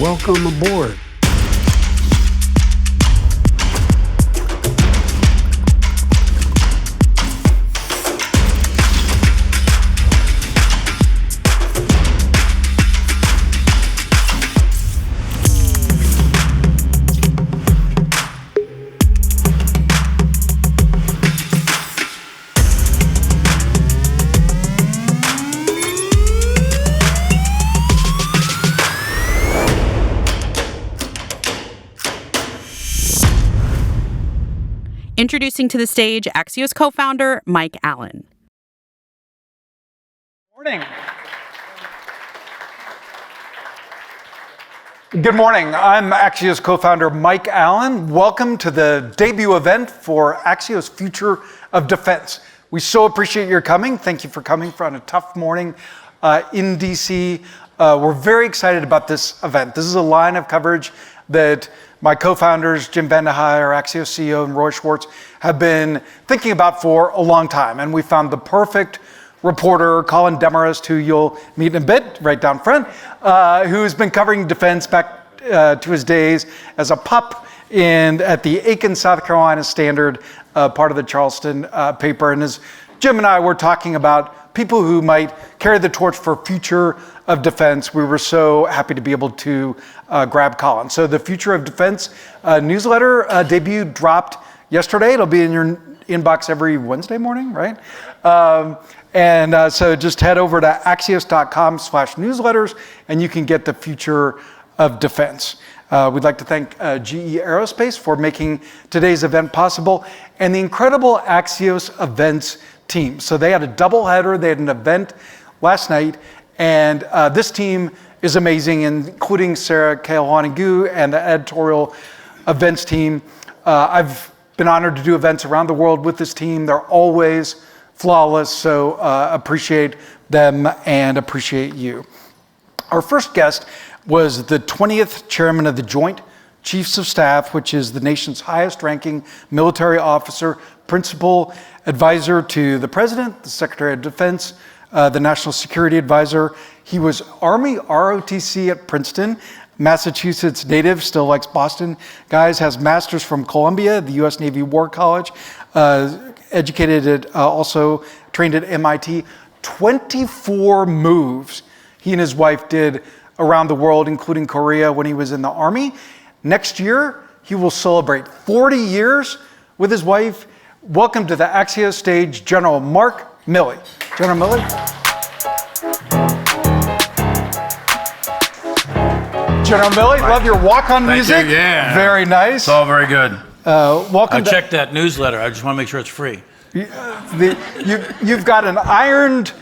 Welcome aboard. Introducing to the stage Axios co-founder Mike Allen. Morning. Good morning. I'm Axios co-founder Mike Allen. Welcome to the debut event for Axios Future of Defense. We so appreciate your coming. Thank you for coming on a tough morning in DC. We're very excited about this event. This is a line of coverage that my co-founders, Jim Vandehei, our Axios CEO, and Roy Schwartz, have been thinking about for a long time. And we found the perfect reporter, Colin Demarest, who you'll meet in a bit, right down front, who's been covering defense back to his days as a pup at the Aiken, South Carolina Standard, part of the Charleston paper. And as Jim and I were talking about people who might carry the torch for future of defense, we were so happy to be able to grab Colin. So the Future of Defense newsletter debut dropped yesterday. It'll be in your inbox every Wednesday morning, right? So just head over to axios.com/newsletters and you can get the Future of Defense. We'd like to thank GE Aerospace for making today's event possible and the incredible Axios events team. So they had a doubleheader. They had an event last night, and this team is amazing, including Sarah Keohane-Gu and the editorial events team. I've been honored to do events around the world with this team. They're always flawless, so appreciate them and appreciate you. Our first guest was the 20th chairman of the Joint Chiefs of Staff, which is the nation's highest ranking military officer, principal advisor to the president, the Secretary of Defense, the National Security Advisor. He was Army ROTC at Princeton, Massachusetts native, still likes Boston guys, has masters from Columbia, the US Navy War College, educated at, also trained at MIT. 24 moves he and his wife did around the world, including Korea when he was in the Army. Next year, he will celebrate 40 years with his wife. Welcome to the Axios stage, General Mark Milley. General Milley. General Milley, love your walk-on music. Thank you, yeah. Very nice. It's all very good. Welcome. I checked that newsletter. I just want to make sure it's free. You've got an ironed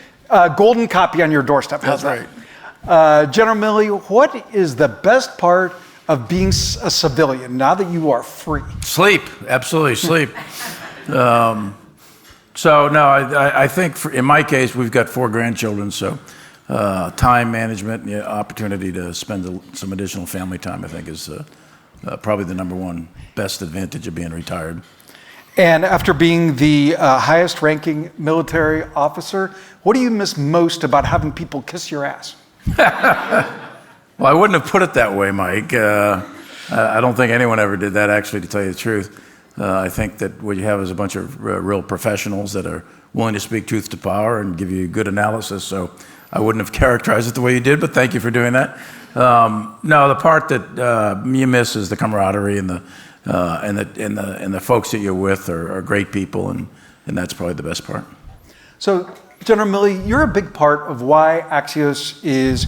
golden copy on your doorstep. That's right. General Milley, what is the best part of being a civilian now that you are free? Sleep, absolutely sleep. I think in my case, we've got 4 grandchildren, so time management and the opportunity to spend some additional family time, I think, is probably the number one best advantage of being retired. And after being the highest ranking military officer, what do you miss most about having people kiss your ass? Well, I wouldn't have put it that way, Mike. I don't think anyone ever did that, actually, to tell you the truth. I think that what you have is a bunch of real professionals that are willing to speak truth to power and give you good analysis. So I wouldn't have characterized it the way you did, but thank you for doing that. No, the part that you miss is the camaraderie and the folks that you're with are great people, and that's probably the best part. So, General Milley, you're a big part of why Axios is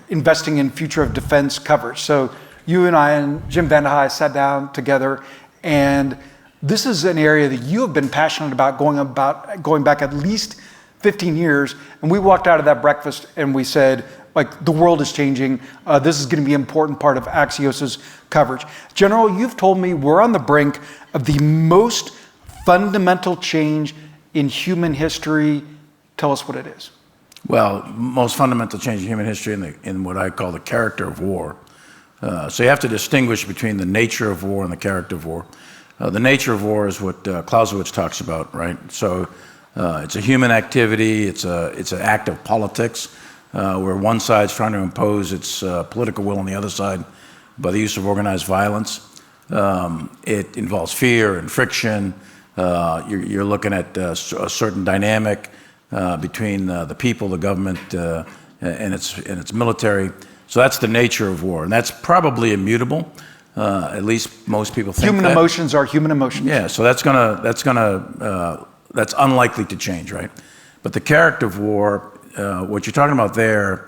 investing in Future of Defense coverage. So you and I and Jim Vandehei sat down together, and this is an area that you have been passionate about going back at least 15 years. And we walked out of that breakfast and we said, like, the world is changing. This is going to be an important part of Axios's coverage. General, you've told me we're on the brink of the most fundamental change in human history. Tell us what it is. Well, most fundamental change in human history in what I call the character of war. So you have to distinguish between the nature of war and the character of war. The nature of war is what Clausewitz talks about, right? So it's a human activity. It's an act of politics. where one side's trying to impose its political will on the other side by the use of organized violence. It involves fear and friction. You're looking at a certain dynamic between the people, the government, and its military. So that's the nature of war, and that's probably immutable. At least most people think human emotions are human emotions. Yeah, so that's unlikely to change, right? But the character of war, what you're talking about there,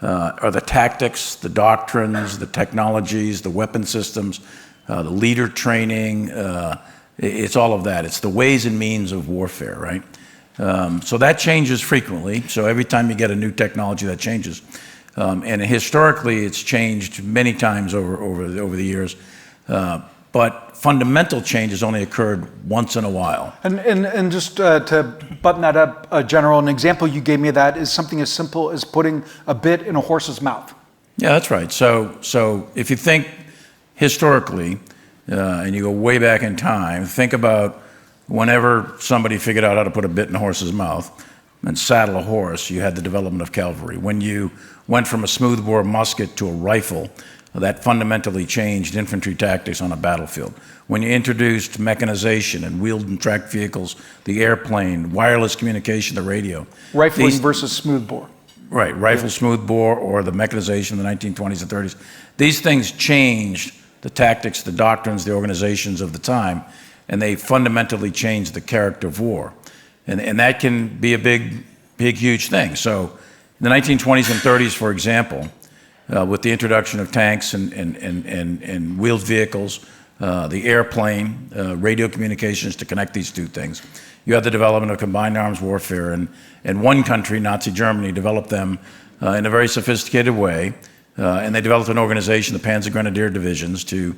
are the tactics, the doctrines, the technologies, the weapon systems, the leader training. It's all of that. It's the ways and means of warfare, right? So that changes frequently. So every time you get a new technology, that changes. And historically, it's changed many times over the years. But fundamental change has only occurred once in a while. And just to button that up, General, an example you gave me of that is something as simple as putting a bit in a horse's mouth. Yeah, that's right. So if you think historically, and you go way back in time, think about whenever somebody figured out how to put a bit in a horse's mouth and saddle a horse, you had the development of cavalry. When you went from a smoothbore musket to a rifle, that fundamentally changed infantry tactics on a battlefield. When you introduced mechanization and wheeled and tracked vehicles, the airplane, wireless communication, the radio. Rifling versus smoothbore. Right, rifle smoothbore or the mechanization in the 1920s and 30s. These things changed the tactics, the doctrines, the organizations of the time, and they fundamentally changed the character of war. And that can be a big, huge thing. So in the 1920s and 30s, for example, with the introduction of tanks and wheeled vehicles, the airplane, radio communications to connect these two things, you had the development of combined arms warfare. And one country, Nazi Germany, developed them in a very sophisticated way. And they developed an organization, the Panzer Grenadier Divisions, to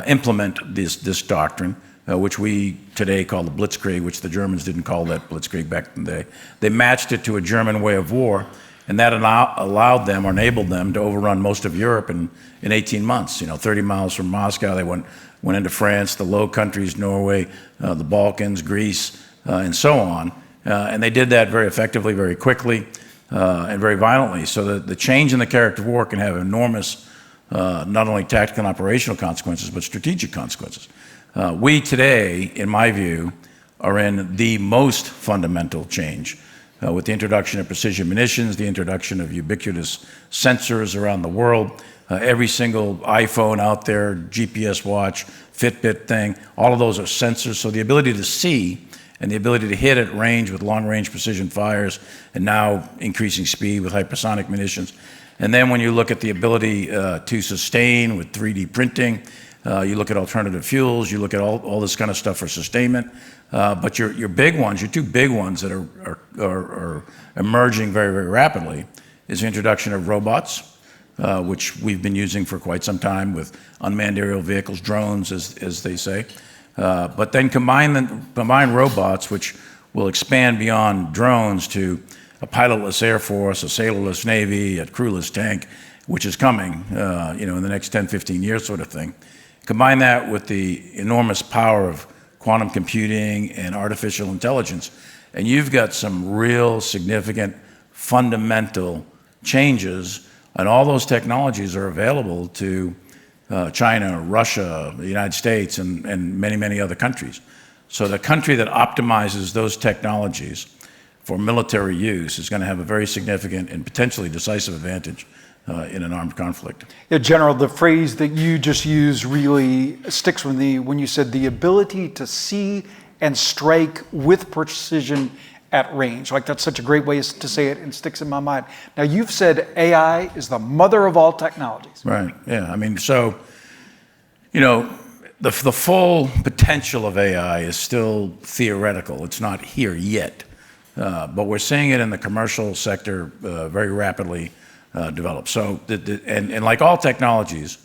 implement this doctrine, which we today call the Blitzkrieg, which the Germans didn't call that Blitzkrieg back in the day. They matched it to a German way of war, and that allowed them or enabled them to overrun most of Europe in 18 months. 30 miles from Moscow, they went into France, the Low Countries, Norway, the Balkans, Greece, and so on. And they did that very effectively, very quickly, and very violently. So the change in the character of war can have enormous, not only tactical and operational consequences, but strategic consequences. We today, in my view, are in the most fundamental change with the introduction of precision munitions, the introduction of ubiquitous sensors around the world. Every single iPhone out there, GPS watch, Fitbit thing, all of those are sensors. So the ability to see and the ability to hit at range with long-range precision fires, and now increasing speed with hypersonic munitions. And then when you look at the ability to sustain with 3D printing, you look at alternative fuels, you look at all this kind of stuff for sustainment. But your big ones, your two big ones that are emerging very, very rapidly is the introduction of robots, which we've been using for quite some time with unmanned aerial vehicles, drones, as they say. But then combine robots, which will expand beyond drones to a pilotless Air Force, a sailorless Navy, a crewless tank, which is coming in the next 10, 15 years sort of thing. Combine that with the enormous power of quantum computing and artificial intelligence, and you've got some real significant fundamental changes, and all those technologies are available to China, Russia, the United States, and many, many other countries. So the country that optimizes those technologies for military use is going to have a very significant and potentially decisive advantage in an armed conflict. Yeah, General, the phrase that you just used really sticks with me when you said the ability to see and strike with precision at range. Like, that's such a great way to say it and sticks in my mind. Now, you've said AI is the mother of all technologies. Right, yeah. I mean, so, the full potential of AI is still theoretical. It's not here yet. But we're seeing it in the commercial sector very rapidly develop. So, and like all technologies,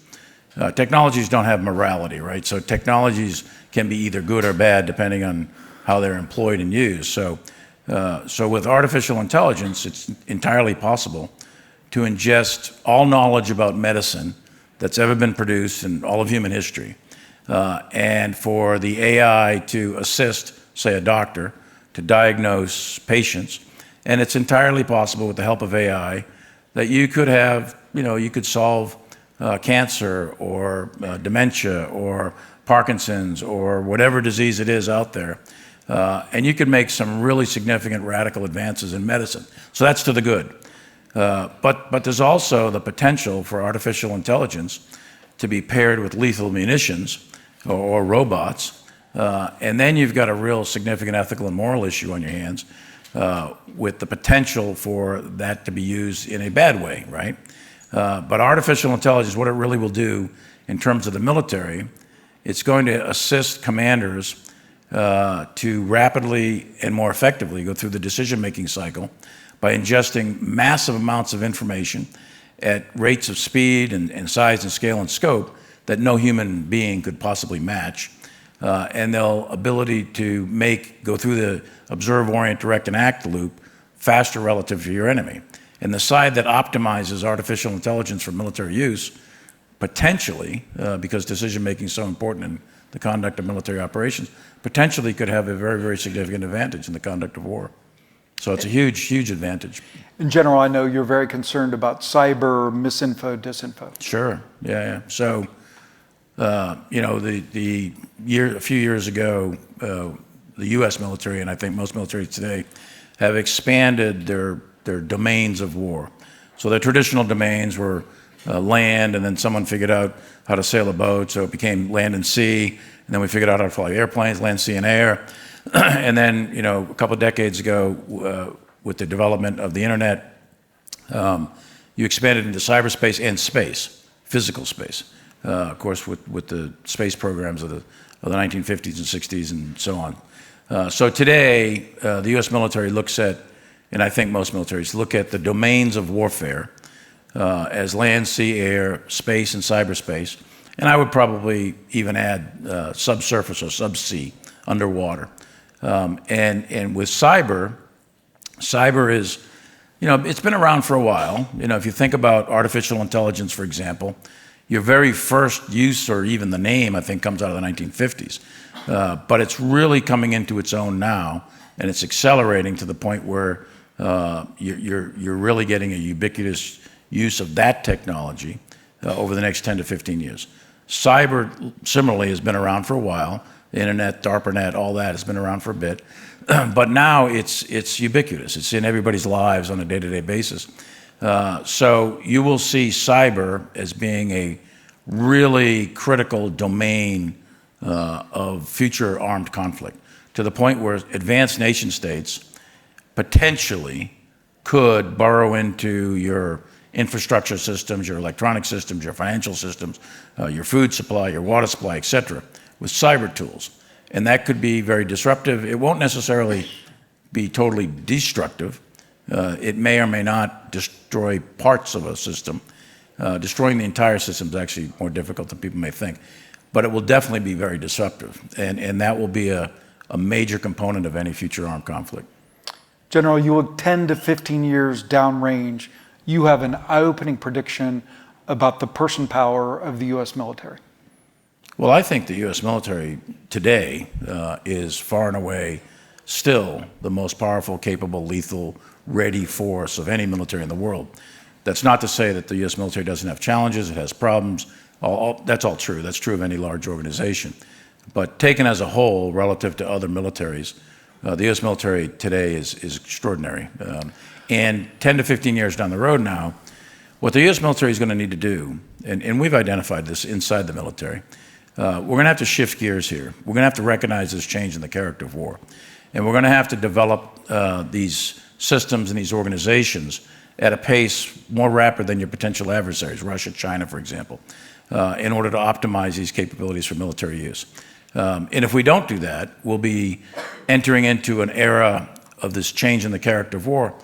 technologies don't have morality, right? So technologies can be either good or bad depending on how they're employed and used. So with artificial intelligence, it's entirely possible to ingest all knowledge about medicine that's ever been produced in all of human history, and for the AI to assist, say, a doctor to diagnose patients. And it's entirely possible with the help of AI that you could have, you could solve cancer or dementia or Parkinson's or whatever disease it is out there. And you could make some really significant radical advances in medicine. So that's to the good. But there's also the potential for artificial intelligence to be paired with lethal munitions or robots. And then you've got a real significant ethical and moral issue on your hands with the potential for that to be used in a bad way, right? But artificial intelligence, what it really will do in terms of the military, it's going to assist commanders to rapidly and more effectively go through the decision-making cycle by ingesting massive amounts of information at rates of speed and size and scale and scope that no human being could possibly match. And their ability to go through the observe, orient, direct, and act loop faster relative to your enemy. And the side that optimizes artificial intelligence for military use, potentially, because decision-making is so important in the conduct of military operations, potentially could have a very, very significant advantage in the conduct of war. So it's a huge, huge advantage. In general, I know you're very concerned about cyber, misinfo, disinfo. Sure, yeah. So, a few years ago, the U.S. military, and I think most militaries today, have expanded their domains of war. So their traditional domains were land, and then someone figured out how to sail a boat, so it became land and sea, and then we figured out how to fly airplanes, land, sea, and air. And then, a couple of decades ago, with the development of the internet, you expanded into cyberspace and space, physical space. Of course, with the space programs of the 1950s and 60s and so on. So today, the U.S. military looks at, and I think most militaries look at the domains of warfare as land, sea, air, space, and cyberspace. And I would probably even add subsurface or subsea, underwater. And with cyber is, it's been around for a while. If you think about artificial intelligence, for example, your very first use, or even the name, I think, comes out of the 1950s. But it's really coming into its own now, and it's accelerating to the point where you're really getting a ubiquitous use of that technology over the next 10 to 15 years. Cyber, similarly, has been around for a while. The internet, DARPANET, all that has been around for a bit. But now it's ubiquitous. It's in everybody's lives on a day-to-day basis. So you will see cyber as being a really critical domain of future armed conflict, to the point where advanced nation states potentially could burrow into your infrastructure systems, your electronic systems, your financial systems, your food supply, your water supply, et cetera, with cyber tools. And that could be very disruptive. It won't necessarily be totally destructive. It may or may not destroy parts of a system. Destroying the entire system is actually more difficult than people may think. But it will definitely be very disruptive. And that will be a major component of any future armed conflict. General, you look 10 to 15 years downrange. You have an eye-opening prediction about the person power of the U.S. military. Well, I think the U.S. military today is far and away still the most powerful, capable, lethal, ready force of any military in the world. That's not to say that the U.S. military doesn't have challenges, it has problems. That's all true. That's true of any large organization. But taken as a whole, relative to other militaries, the U.S. military today is extraordinary. And 10 to 15 years down the road now, what the U.S. military is going to need to do, and we've identified this inside the military, we're going to have to shift gears here. We're going to have to recognize this change in the character of war. And we're going to have to develop these systems and these organizations at a pace more rapid than your potential adversaries, Russia, China, for example, in order to optimize these capabilities for military use. And if we don't do that, we'll be entering into an era of this change in the character of war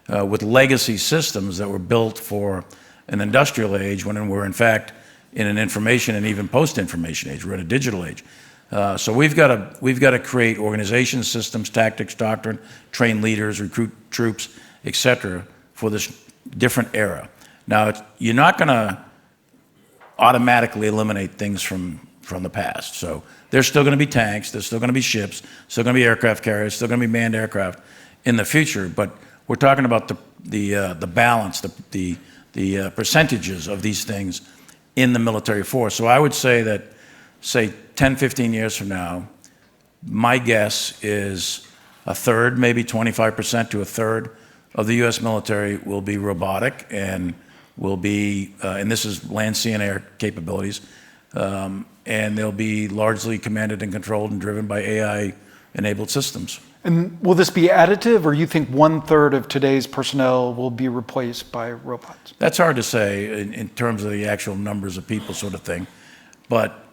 with legacy systems that were built for an industrial age when we're in fact in an information and even post-information age. We're in a digital age. So we've got to create organizations, systems, tactics, doctrine, train leaders, recruit troops, et cetera, for this different era. Now, you're not going to automatically eliminate things from the past. So there's still going to be tanks, there's still going to be ships, still going to be aircraft carriers, still going to be manned aircraft in the future. But We're talking about the balance, the percentages of these things in the military force. So I would say that, say 10, 15 years from now, my guess is a third, maybe 25% to a third of the U.S. military will be robotic and will be, and this is land, sea, and air capabilities, and they'll be largely commanded and controlled and driven by AI-enabled systems. And will this be additive, or you think 1/3 of today's personnel will be replaced by robots? That's hard to say in terms of the actual numbers of people sort of thing, but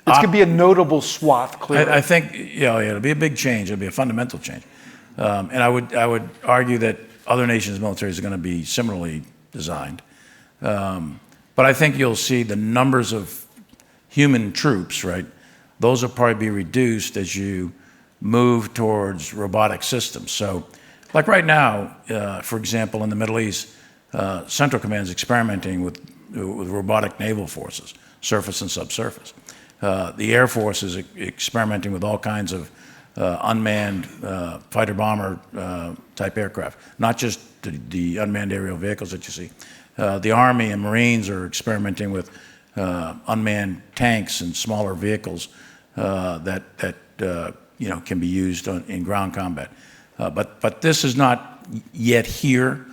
it's going to be a notable swath, clearly. I think it'll be a big change. It'll be a fundamental change, and I would argue that other nations' militaries are going to be similarly designed. But I think you'll see the numbers of human troops, right? Those will probably be reduced as you move towards robotic systems. So, like right now, for example, in the Middle East, Central Command is experimenting with robotic naval forces, surface and subsurface. The Air Force is experimenting with all kinds of unmanned fighter bomber type aircraft, not just the unmanned aerial vehicles that you see. The Army and Marines are experimenting with unmanned tanks and smaller vehicles that can be used in ground combat. But this is not yet here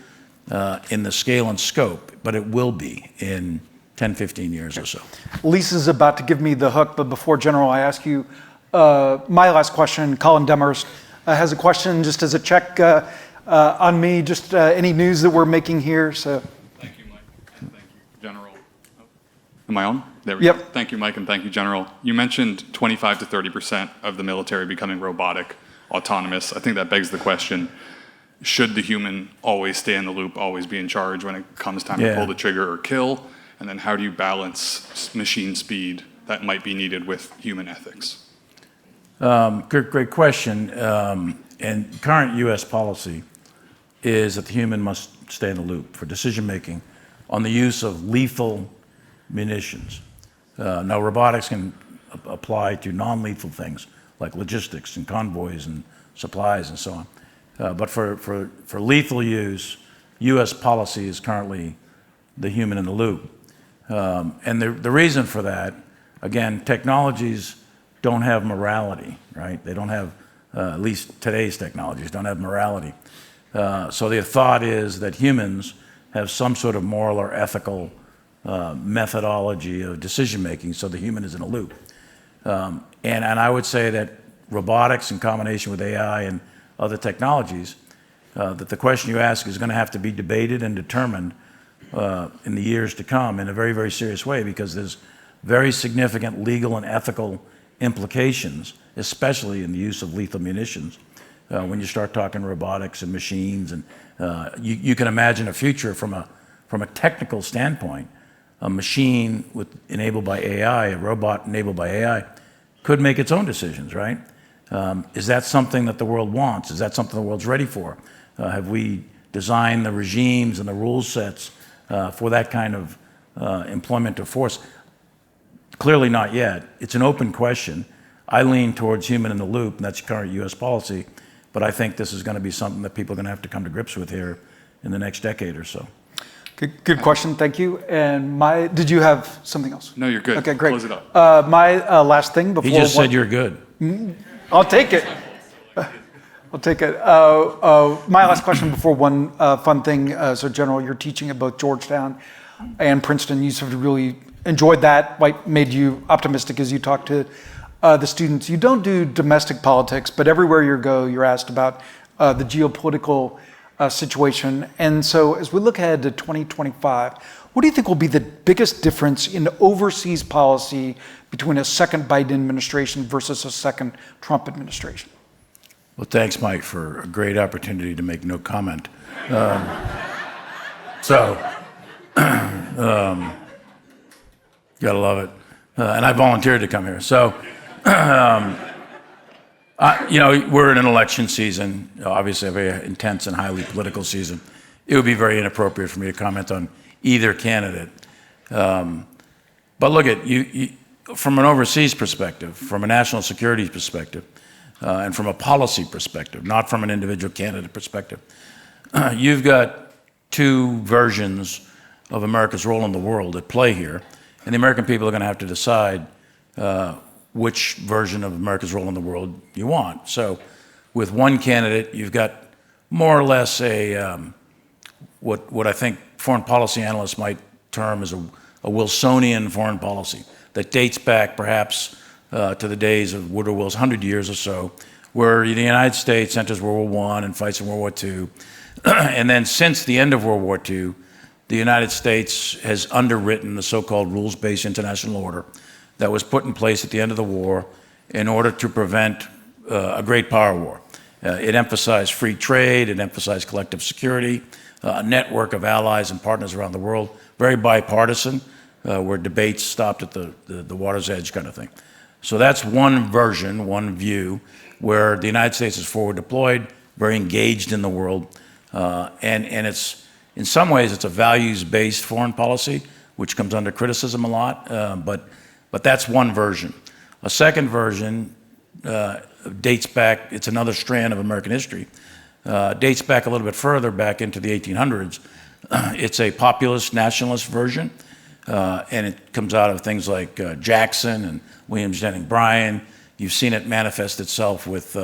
in the scale and scope, but it will be in 10, 15 years or so. Lisa's about to give me the hook, but before, General, I ask you my last question. Colin Demers has a question just as a check on me, just any news that we're making here. So. Thank you, Mike, and thank you, General. Am I on? There we go. Thank you, Mike, and thank you, General. You mentioned 25 to 30% of the military becoming robotic, autonomous. I think that begs the question, should the human always stay in the loop, always be in charge when it comes time to pull the trigger or kill? And then how do you balance machine speed that might be needed with human ethics? Great question. And current U.S. policy is that the human must stay in the loop for decision-making on the use of lethal munitions. Now, robotics can apply to non-lethal things like logistics and convoys and supplies and so on. But for lethal use, U.S. policy is currently the human in the loop. And the reason for that, again, technologies don't have morality, right? They don't have, at least today's technologies don't have morality. So the thought is that humans have some sort of moral or ethical methodology of decision-making, so the human is in a loop. And I would say that robotics in combination with AI and other technologies, that the question you ask is going to have to be debated and determined in the years to come in a very, very serious way, because there's very significant legal and ethical implications, especially in the use of lethal munitions, when you start talking robotics and machines. And you can imagine a future from a technical standpoint. A machine enabled by AI, a robot enabled by AI, could make its own decisions, right? Is that something that the world wants? Is that something the world's ready for? Have we designed the regimes and the rule sets for that kind of employment of force? Clearly not yet. It's an open question. I lean towards human in the loop, and that's current U.S. policy, but I think this is going to be something that people are going to have to come to grips with here in the next decade or so. Good question, thank you. And did you have something else? No, you're good. Okay, great. Close it up. My last thing before... He just said you're good. I'll take it. I'll take it. My last question before one fun thing. So, General, you're teaching at both Georgetown and Princeton. You sort of really enjoyed that, what made you optimistic as you talk to the students. You don't do domestic politics, but everywhere you go, you're asked about the geopolitical situation. And so as we look ahead to 2025, what do you think will be the biggest difference in overseas policy between a second Biden administration versus a second Trump administration? Well, thanks, Mike, for a great opportunity to make no comment. Gotta love it. And I volunteered to come here. So, we're in an election season, obviously a very intense and highly political season. It would be very inappropriate for me to comment on either candidate. But look at you from an overseas perspective, from a national security perspective, and from a policy perspective, not from an individual candidate perspective. you've got two versions of America's role in the world at play here, and the American people are going to have to decide which version of America's role in the world you want. So with one candidate, you've got more or less what I think foreign policy analysts might term as a Wilsonian foreign policy that dates back perhaps to the days of Woodrow Wilson, 100 years or so, where the United States enters World War I and fights in World War II. And then since the end of World War II, the United States has underwritten the so-called rules-based international order that was put in place at the end of the war in order to prevent a great power war. It emphasized free trade, it emphasized collective security, a network of allies and partners around the world, very bipartisan, where debates stopped at the water's edge kind of thing. So that's one version, one view, where the United States is forward deployed, very engaged in the world, and it's, in some ways, it's a values-based foreign policy, which comes under criticism a lot, but that's one version. A second version dates back, it's another strand of American history, dates back a little bit further, back into the 1800s. It's a populist nationalist version, and it comes out of things like Jackson and William Jennings Bryan. You've seen it manifest itself with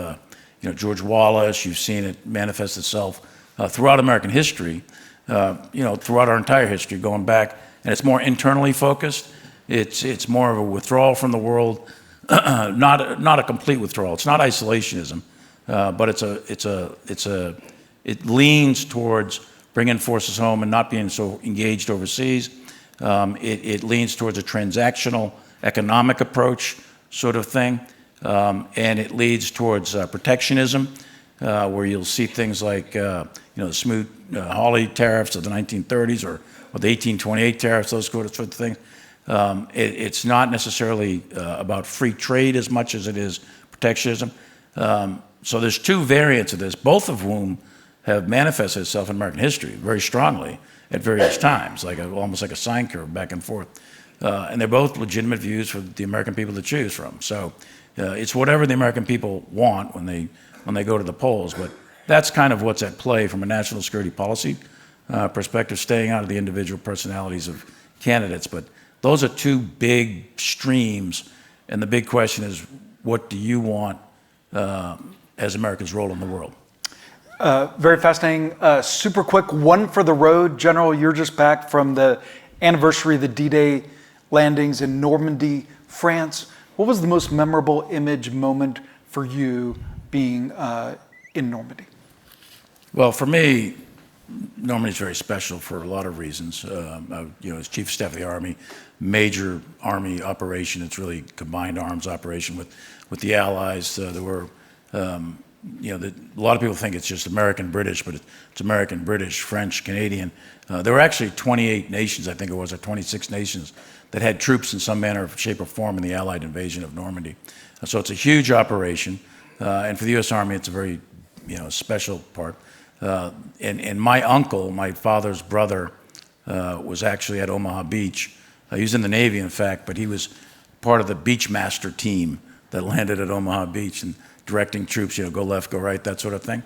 George Wallace. You've seen it manifest itself throughout American history, throughout our entire history, going back. And it's more internally focused. It's more of a withdrawal from the world, not a complete withdrawal. It's not isolationism, but it leans towards bringing forces home and not being so engaged overseas. It leans towards a transactional economic approach sort of thing, and it leads towards protectionism, where you'll see things like the Smoot-Hawley tariffs of the 1930s or the 1828 tariffs, those sort of things. It's not necessarily about free trade as much as it is protectionism. So there's two variants of this, both of whom have manifested itself in American history very strongly at various times, almost like a sine curve back and forth. And they're both legitimate views for the American people to choose from. So it's whatever the American people want when they go to the polls. But that's kind of what's at play from a national security policy perspective, staying out of the individual personalities of candidates. But those are two big streams, and the big question is, what do you want as America's role in the world? Very fascinating. Super quick, one for the road. General, you're just back from the anniversary of the D-Day landings in Normandy, France. What was the most memorable image moment for you being in Normandy? Well, for me, Normandy is very special for a lot of reasons. As Chief of Staff of the Army, major Army operation. It's really combined arms operation with the Allies. There were, a lot of people think it's just American-British, but it's American-British, French, Canadian. There were actually 28 nations, I think it was, or 26 nations that had troops in some manner, shape, or form in the Allied invasion of Normandy. So it's a huge operation, and for the U.S. Army, it's a very, special part. And my uncle, my father's brother, was actually at Omaha Beach. He was in the Navy, in fact, but he was part of the Beachmaster team that landed at Omaha Beach and directing troops, go left, go right, that sort of thing.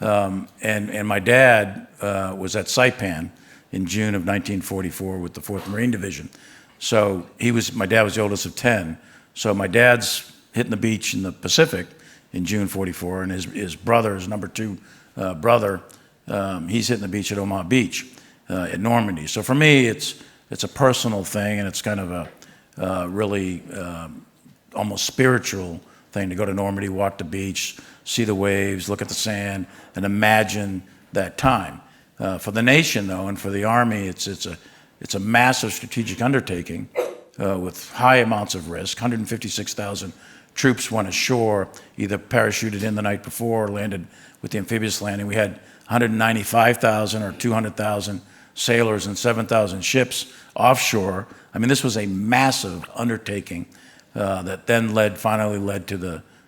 And my dad was at Saipan in June of 1944 with the 4th Marine Division. So my dad was the oldest of 10. So my dad's hitting the beach in the Pacific in June 44, and his brother, his number 2 brother, he's hitting the beach at Omaha Beach at Normandy. So for me, it's a personal thing, and it's kind of a really almost spiritual thing to go to Normandy, walk the beach, see the waves, look at the sand, and imagine that time. For the nation, though, and for the Army, it's a massive strategic undertaking with high amounts of risk. 156,000 troops went ashore, either parachuted in the night before or landed with the amphibious landing. We had 195,000 or 200,000 sailors and 7,000 ships offshore. I mean, this was a massive undertaking that then finally led to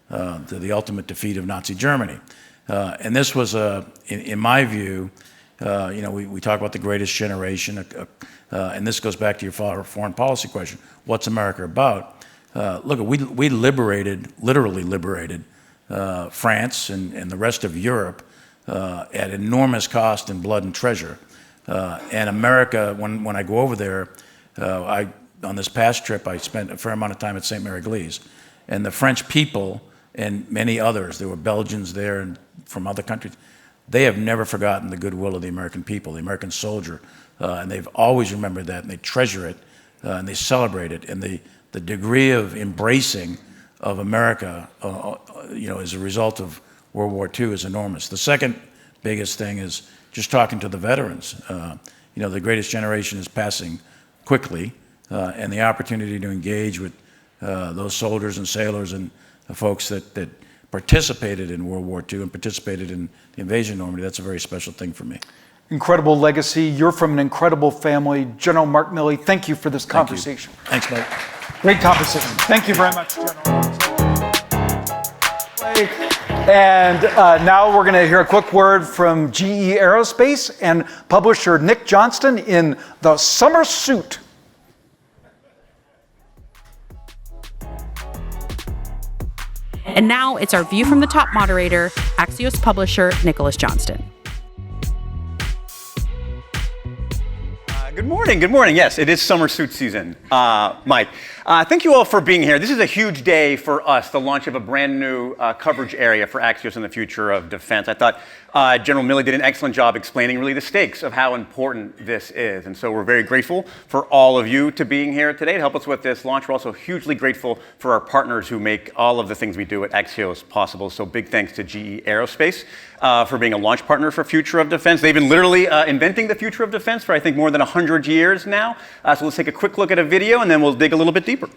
the ultimate defeat of Nazi Germany. And this was, in my view, we talk about the greatest generation, and this goes back to your foreign policy question. What's America about? Look, we literally liberated France and the rest of Europe at enormous cost in blood and treasure. And America, when I go over there, on this past trip, I spent a fair amount of time at St. Mary Glees. And the French people and many others, there were Belgians there and from other countries, they have never forgotten the goodwill of the American people, the American soldier. And they've always remembered that, and they treasure it, and they celebrate it. And the degree of embracing of America, as a result of World War II is enormous. The second biggest thing is just talking to the veterans. The greatest generation is passing quickly, and the opportunity to engage with those soldiers and sailors and the folks that participated in World War II and participated in the invasion of Normandy, that's a very special thing for me. Incredible legacy. You're from an incredible family. General Mark Milley, thank you for this conversation. Thanks, Mike. Great conversation. Thank you very much, General. And now we're going to hear a quick word from GE Aerospace and publisher Nick Johnston in The Summer Suit. And now it's our View from the Top moderator, Axios publisher Nicholas Johnston. Good morning. Good morning. Yes, it is summer suit season, Mike. Thank you all for being here. This is a huge day for us, the launch of a brand new coverage area for Axios in the future of defense. I thought General Milley did an excellent job explaining really the stakes of how important this is. And so we're very grateful for all of you to being here today to help us with this launch. We're also hugely grateful for our partners who make all of the things we do at Axios possible. So big thanks to GE Aerospace for being a launch partner for Future of Defense. They've been literally inventing the future of defense for, I think, more than 100 years now. So let's take a quick look at a video, and then we'll dig a little bit deeper.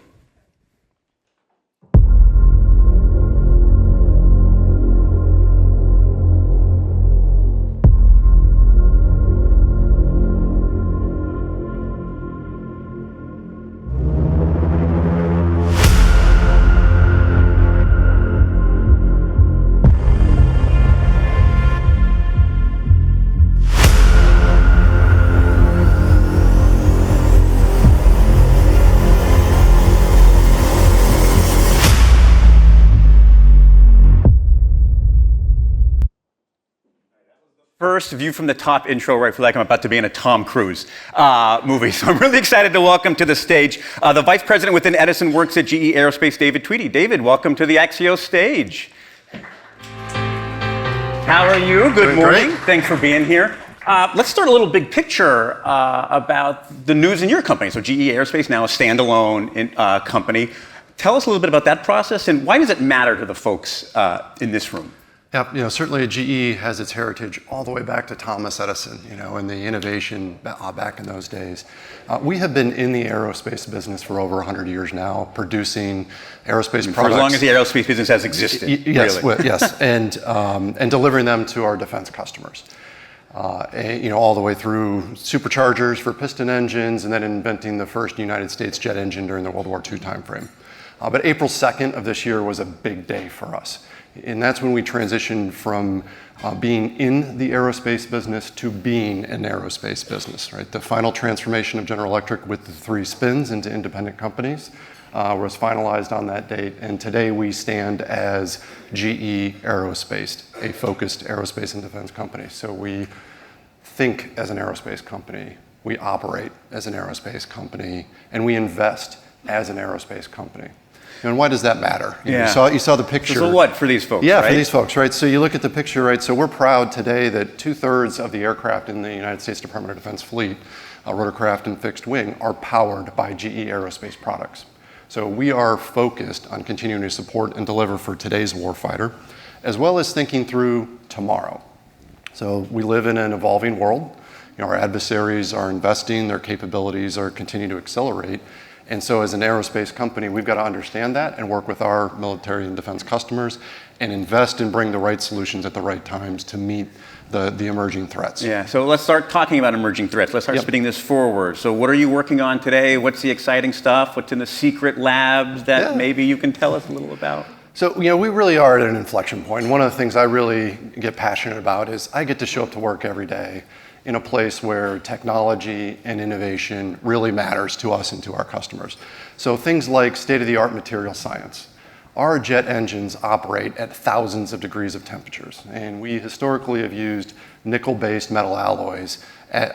First View from the Top intro where I feel like I'm about to be in a Tom Cruise movie. So I'm really excited to welcome to the stage the Vice President within Edison works at GE Aerospace, David Tweedy. David, welcome to the Axios stage. How are you? Good morning. Great. Thanks for being here. Let's start a little big picture about the news in your company. So GE Aerospace, now a standalone company. Tell us a little bit about that process and why does it matter to the folks in this room? Yeah, certainly GE has its heritage all the way back to Thomas Edison, and the innovation back in those days. We have been in the aerospace business for over 100 years now, producing aerospace products. For as long as the aerospace business has existed, yes, really. Yes, and delivering them to our defense customers. All the way through superchargers for piston engines, and then inventing the first United States jet engine during the World War II timeframe. But April 2nd of this year was a big day for us. And that's when we transitioned from being in the aerospace business to being an aerospace business, right? The final transformation of General Electric with the 3 spins into independent companies was finalized on that date. And today we stand as GE Aerospace, a focused aerospace and defense company. So we think as an aerospace company, we operate as an aerospace company, and we invest as an aerospace company. And why does that matter? Yeah. You saw the picture. So what for these folks? Yeah, right? For these folks, right? So you look at the picture, right? So we're proud today that 2/3 of the aircraft in the United States Department of Defense fleet, rotorcraft and fixed wing, are powered by GE Aerospace products. So we are focused on continuing to support and deliver for today's warfighter, as well as thinking through tomorrow. So we live in an evolving world. Our adversaries are investing, their capabilities are continuing to accelerate. And so as an aerospace company, we've got to understand that and work with our military and defense customers and invest and bring the right solutions at the right times to meet the emerging threats. Yeah, so let's start talking about emerging threats. Let's start spinning this forward. So what are you working on today? What's the exciting stuff? What's in the secret labs that maybe you can tell us a little about? So, we really are at an inflection point. And one of the things I really get passionate about is I get to show up to work every day in a place where technology and innovation really matters to us and to our customers. So things like state-of-the-art material science, our jet engines operate at thousands of degrees of temperatures. And we historically have used nickel-based metal alloys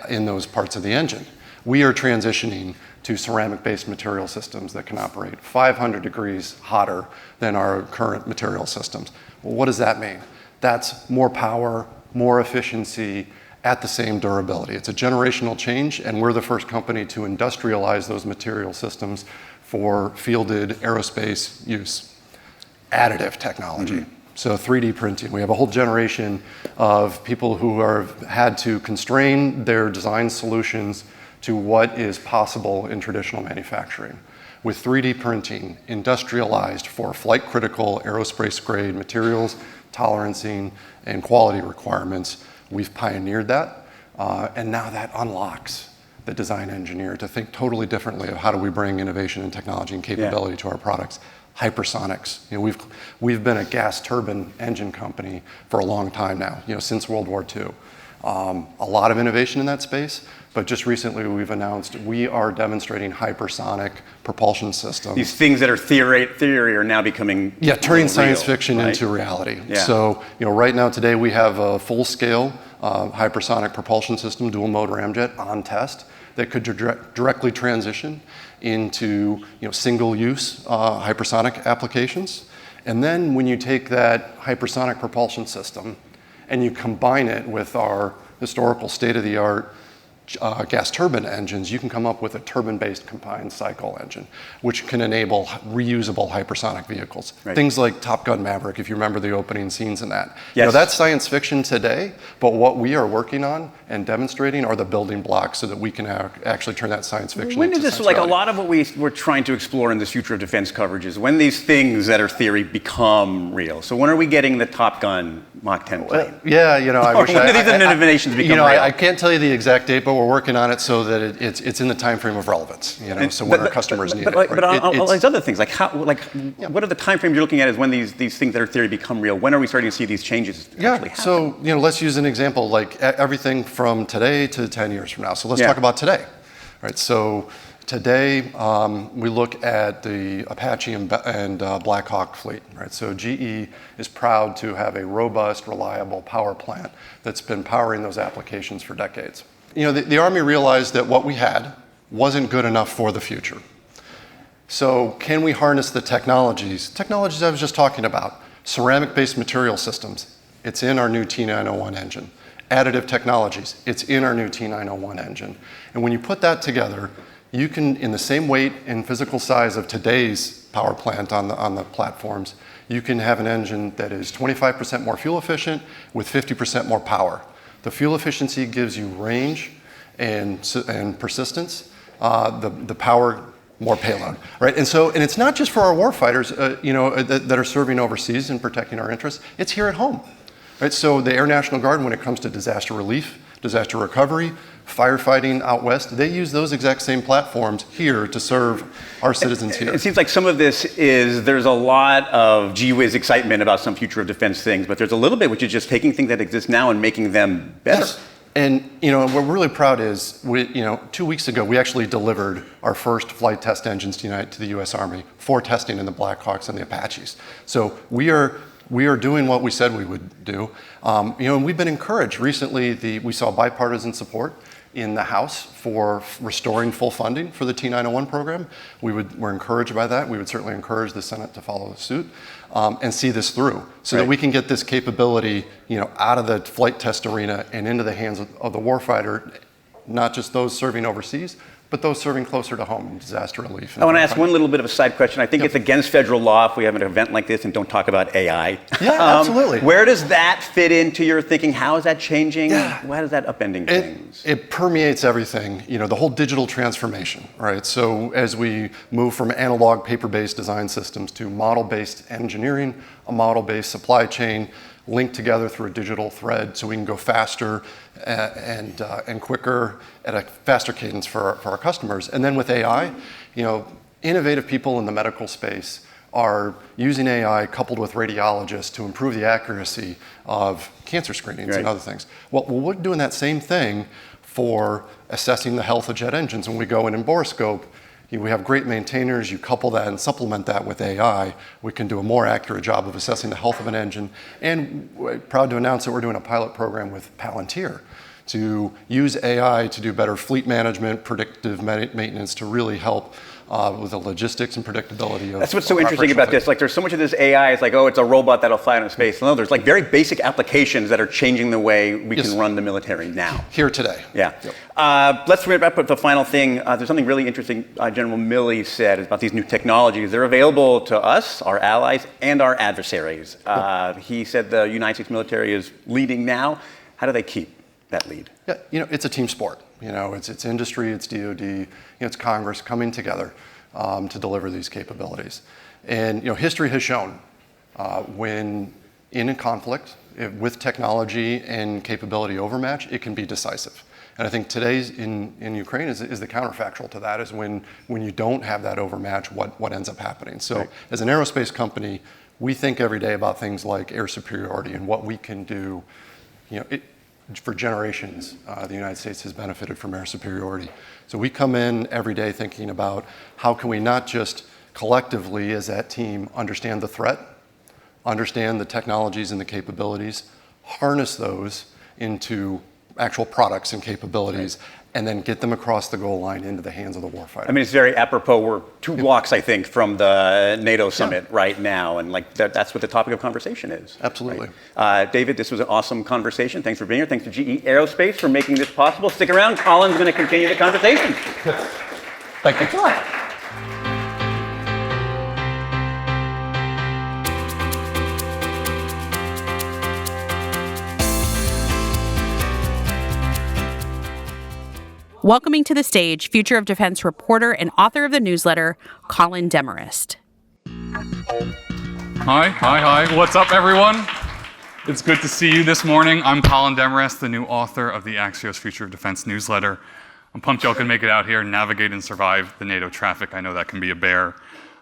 in those parts of the engine. We are transitioning to ceramic-based material systems that can operate 500 degrees hotter than our current material systems. Well, what does that mean? That's more power, more efficiency, at the same durability. It's a generational change, and we're the first company to industrialize those material systems for fielded aerospace use. Additive technology. So 3D printing. We have a whole generation of people who have had to constrain their design solutions to what is possible in traditional manufacturing. With 3D printing industrialized for flight critical aerospace grade materials, tolerancing, and quality requirements, we've pioneered that. And now that unlocks the design engineer to think totally differently of how do we bring innovation and technology and capability to our products. Hypersonics. We've been a gas turbine engine company for a long time now, since World War II. A lot of innovation in that space, but just recently we've announced we are demonstrating hypersonic propulsion systems. These things that are theory are now becoming turning science real, fiction right? into reality. Yeah. So right now today we have a full-scale hypersonic propulsion system, dual mode ramjet on test that could directly transition into single-use hypersonic applications. And then when you take that hypersonic propulsion system and you combine it with our historical state-of-the-art gas turbine engines, you can come up with a turbine-based combined cycle engine, which can enable reusable hypersonic vehicles. Right. Things like Top Gun Maverick, if you remember the opening scenes in that. Yes. That's science fiction today, but what we are working on and demonstrating are the building blocks so that we can actually turn that science fiction When into is this, science like a reality. lot of what we're trying to explore in this future of defense coverage is when these things that are theory become real. So when are we getting the Top Gun Mach 10 plane? Yeah, I wish when do these innovations become real? I can't tell you the exact date, but we're working on it so that it's in the time frame of relevance. So when our customers need it. But all these other things, what are the time frames you're looking at? Is when these things that are theory become real? When are we starting to see these changes actually happen? So let's use an example like everything from today to 10 years from now. So let's talk about today. Right. So today we look at the Apache and Black Hawk fleet. Right. So GE is proud to have a robust, reliable power plant that's been powering those applications for decades. The Army realized that what we had wasn't good enough for the future. So can we harness the technologies I was just talking about? Ceramic-based material systems, it's in our new T901 engine. Additive technologies, it's in our new T901 engine. And when you put that together, you can, in the same weight and physical size of today's power plant on the platforms, you can have an engine that is 25% more fuel efficient with 50% more power. The fuel efficiency gives you range and persistence. The power, more payload, right? And it's not just for our warfighters, that are serving overseas and protecting our interests. It's here at home, right? So the Air National Guard, when it comes to disaster relief, disaster recovery, firefighting out west, they use those exact same platforms here to serve our citizens here. It seems like some of this there's a lot of gee whiz excitement about some future of defense things, but there's a little bit which is just taking things that exist now and making them better. Yes. And what we're really proud is, 2 weeks ago we actually delivered our first flight test engines to the U.S. Army for testing in the Black Hawks and the Apaches. So we are doing what we said we would do. And we've been encouraged. Recently, we saw bipartisan support in the House for restoring full funding for the T901 program. We're encouraged by that. We would certainly encourage the Senate to follow suit and see this through so that we can get this capability out of the flight test arena and into the hands of the warfighter, not just those serving overseas, but those serving closer to home in disaster relief. I want to ask one little bit of a side question. I think it's against federal law if we have an event like this and don't talk about AI. Yeah, absolutely. Where does that fit into your thinking? How is that changing? Yeah. How is that upending things? It permeates everything, the whole digital transformation, right? So as we move from analog paper-based design systems to model-based engineering, a model-based supply chain, linked together through a digital thread so we can go faster and quicker at a faster cadence for our customers. And then with AI, innovative people in the medical space are using AI coupled with radiologists to improve the accuracy of cancer screenings and other things. Well, we're doing that same thing for assessing the health of jet engines when we go in and borescope, we have great maintainers, you couple that and supplement that with AI, we can do a more accurate job of assessing the health of an engine. And we're proud to announce that we're doing a pilot program with Palantir to use AI to do better fleet management, predictive maintenance, to really help with the logistics and predictability of. That's what's so interesting about this. Like, there's so much of this AI. It's like, oh, it's a robot that'll fly out in space. No, there's like very basic applications that are changing the way we can run the military now. Here today. Yeah. Yep. Let's wrap up with the final thing. There's something really interesting General Milley said about these new technologies. They're available to us, our allies, and our adversaries. He said the United States military is leading now. How do they keep that lead? Yeah, it's a team sport. It's industry, it's DoD, it's Congress coming together to deliver these capabilities. And history has shown when in a conflict with technology and capability overmatch, it can be decisive. And I think today's in Ukraine is the counterfactual to that, is when you don't have that overmatch, what ends up happening. So as an aerospace company, we think every day about things like air superiority and what we can do. For generations, the United States has benefited from air superiority. So we come in every day thinking about how can we not just collectively as that team understand the threat, understand the technologies and the capabilities, harness those into actual products and capabilities, and then get them across the goal line into the hands of the warfighter. I mean, it's very apropos. We're 2 blocks, I think, from the NATO summit right now, and like that's what the topic of conversation is. Absolutely. Right? David, this was an awesome conversation. Thanks for being here. Thanks to GE Aerospace for making this possible. Stick around. Colin's going to continue the conversation. Thank you. Thanks a lot. Welcoming to the stage Future of Defense reporter and author of the newsletter, Colin Demarest. Hi. What's up, everyone? It's good to see you this morning. I'm Colin Demarest, the new author of the Axios Future of Defense newsletter. I'm pumped y'all can make it out here and navigate and survive the NATO traffic. I know that can be a bear.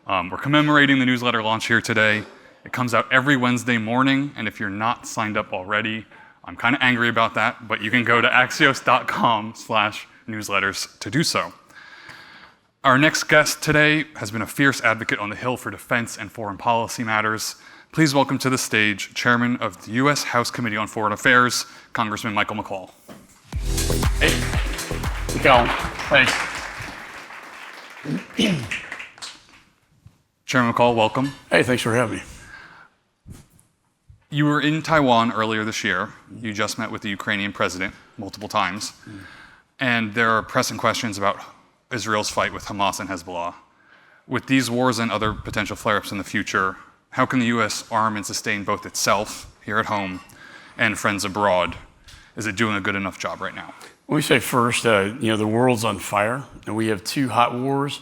We're commemorating the newsletter launch here today. It comes out every Wednesday morning, and if you're not signed up already, I'm kind of angry about that, but you can go to axios.com/newsletters to do so. Our next guest today has been a fierce advocate on the Hill for defense and foreign policy matters. Please welcome to the stage Chairman of the U.S. House Committee on Foreign Affairs, Congressman Michael McCaul. Hey, Colin. Thanks. Chairman McCaul, welcome. Hey, thanks for having me. You were in Taiwan earlier this year. You just met with the Ukrainian president multiple times. And there are pressing questions about Israel's fight with Hamas and Hezbollah. With these wars and other potential flare-ups in the future, how can the U.S. arm and sustain both itself here at home and friends abroad? Is it doing a good enough job right now? Let me say first, the world's on fire, and we have 2 hot wars,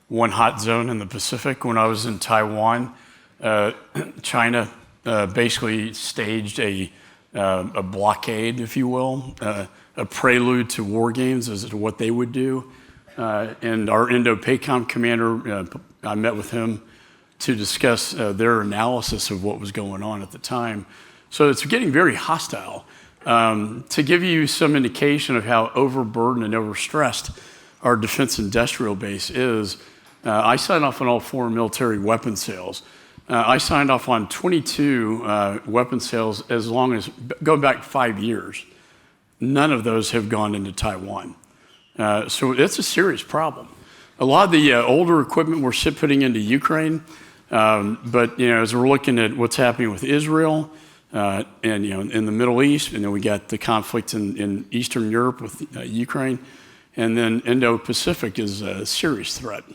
1 hot zone in the Pacific. When I was in Taiwan, China basically staged a blockade, if you will, a prelude to war games as to what they would do. And our Indo-PACOM commander, I met with him to discuss their analysis of what was going on at the time. So it's getting very hostile. To give you some indication of how overburdened and overstressed our defense industrial base is, I signed off on all foreign military weapon sales. I signed off on 22 weapon sales going back 5 years. None of those have gone into Taiwan. So it's a serious problem. A lot of the older equipment we're putting into Ukraine, but as we're looking at what's happening with Israel and in the Middle East, and then we got the conflict in Eastern Europe with Ukraine, and then Indo-Pacific is a serious threat.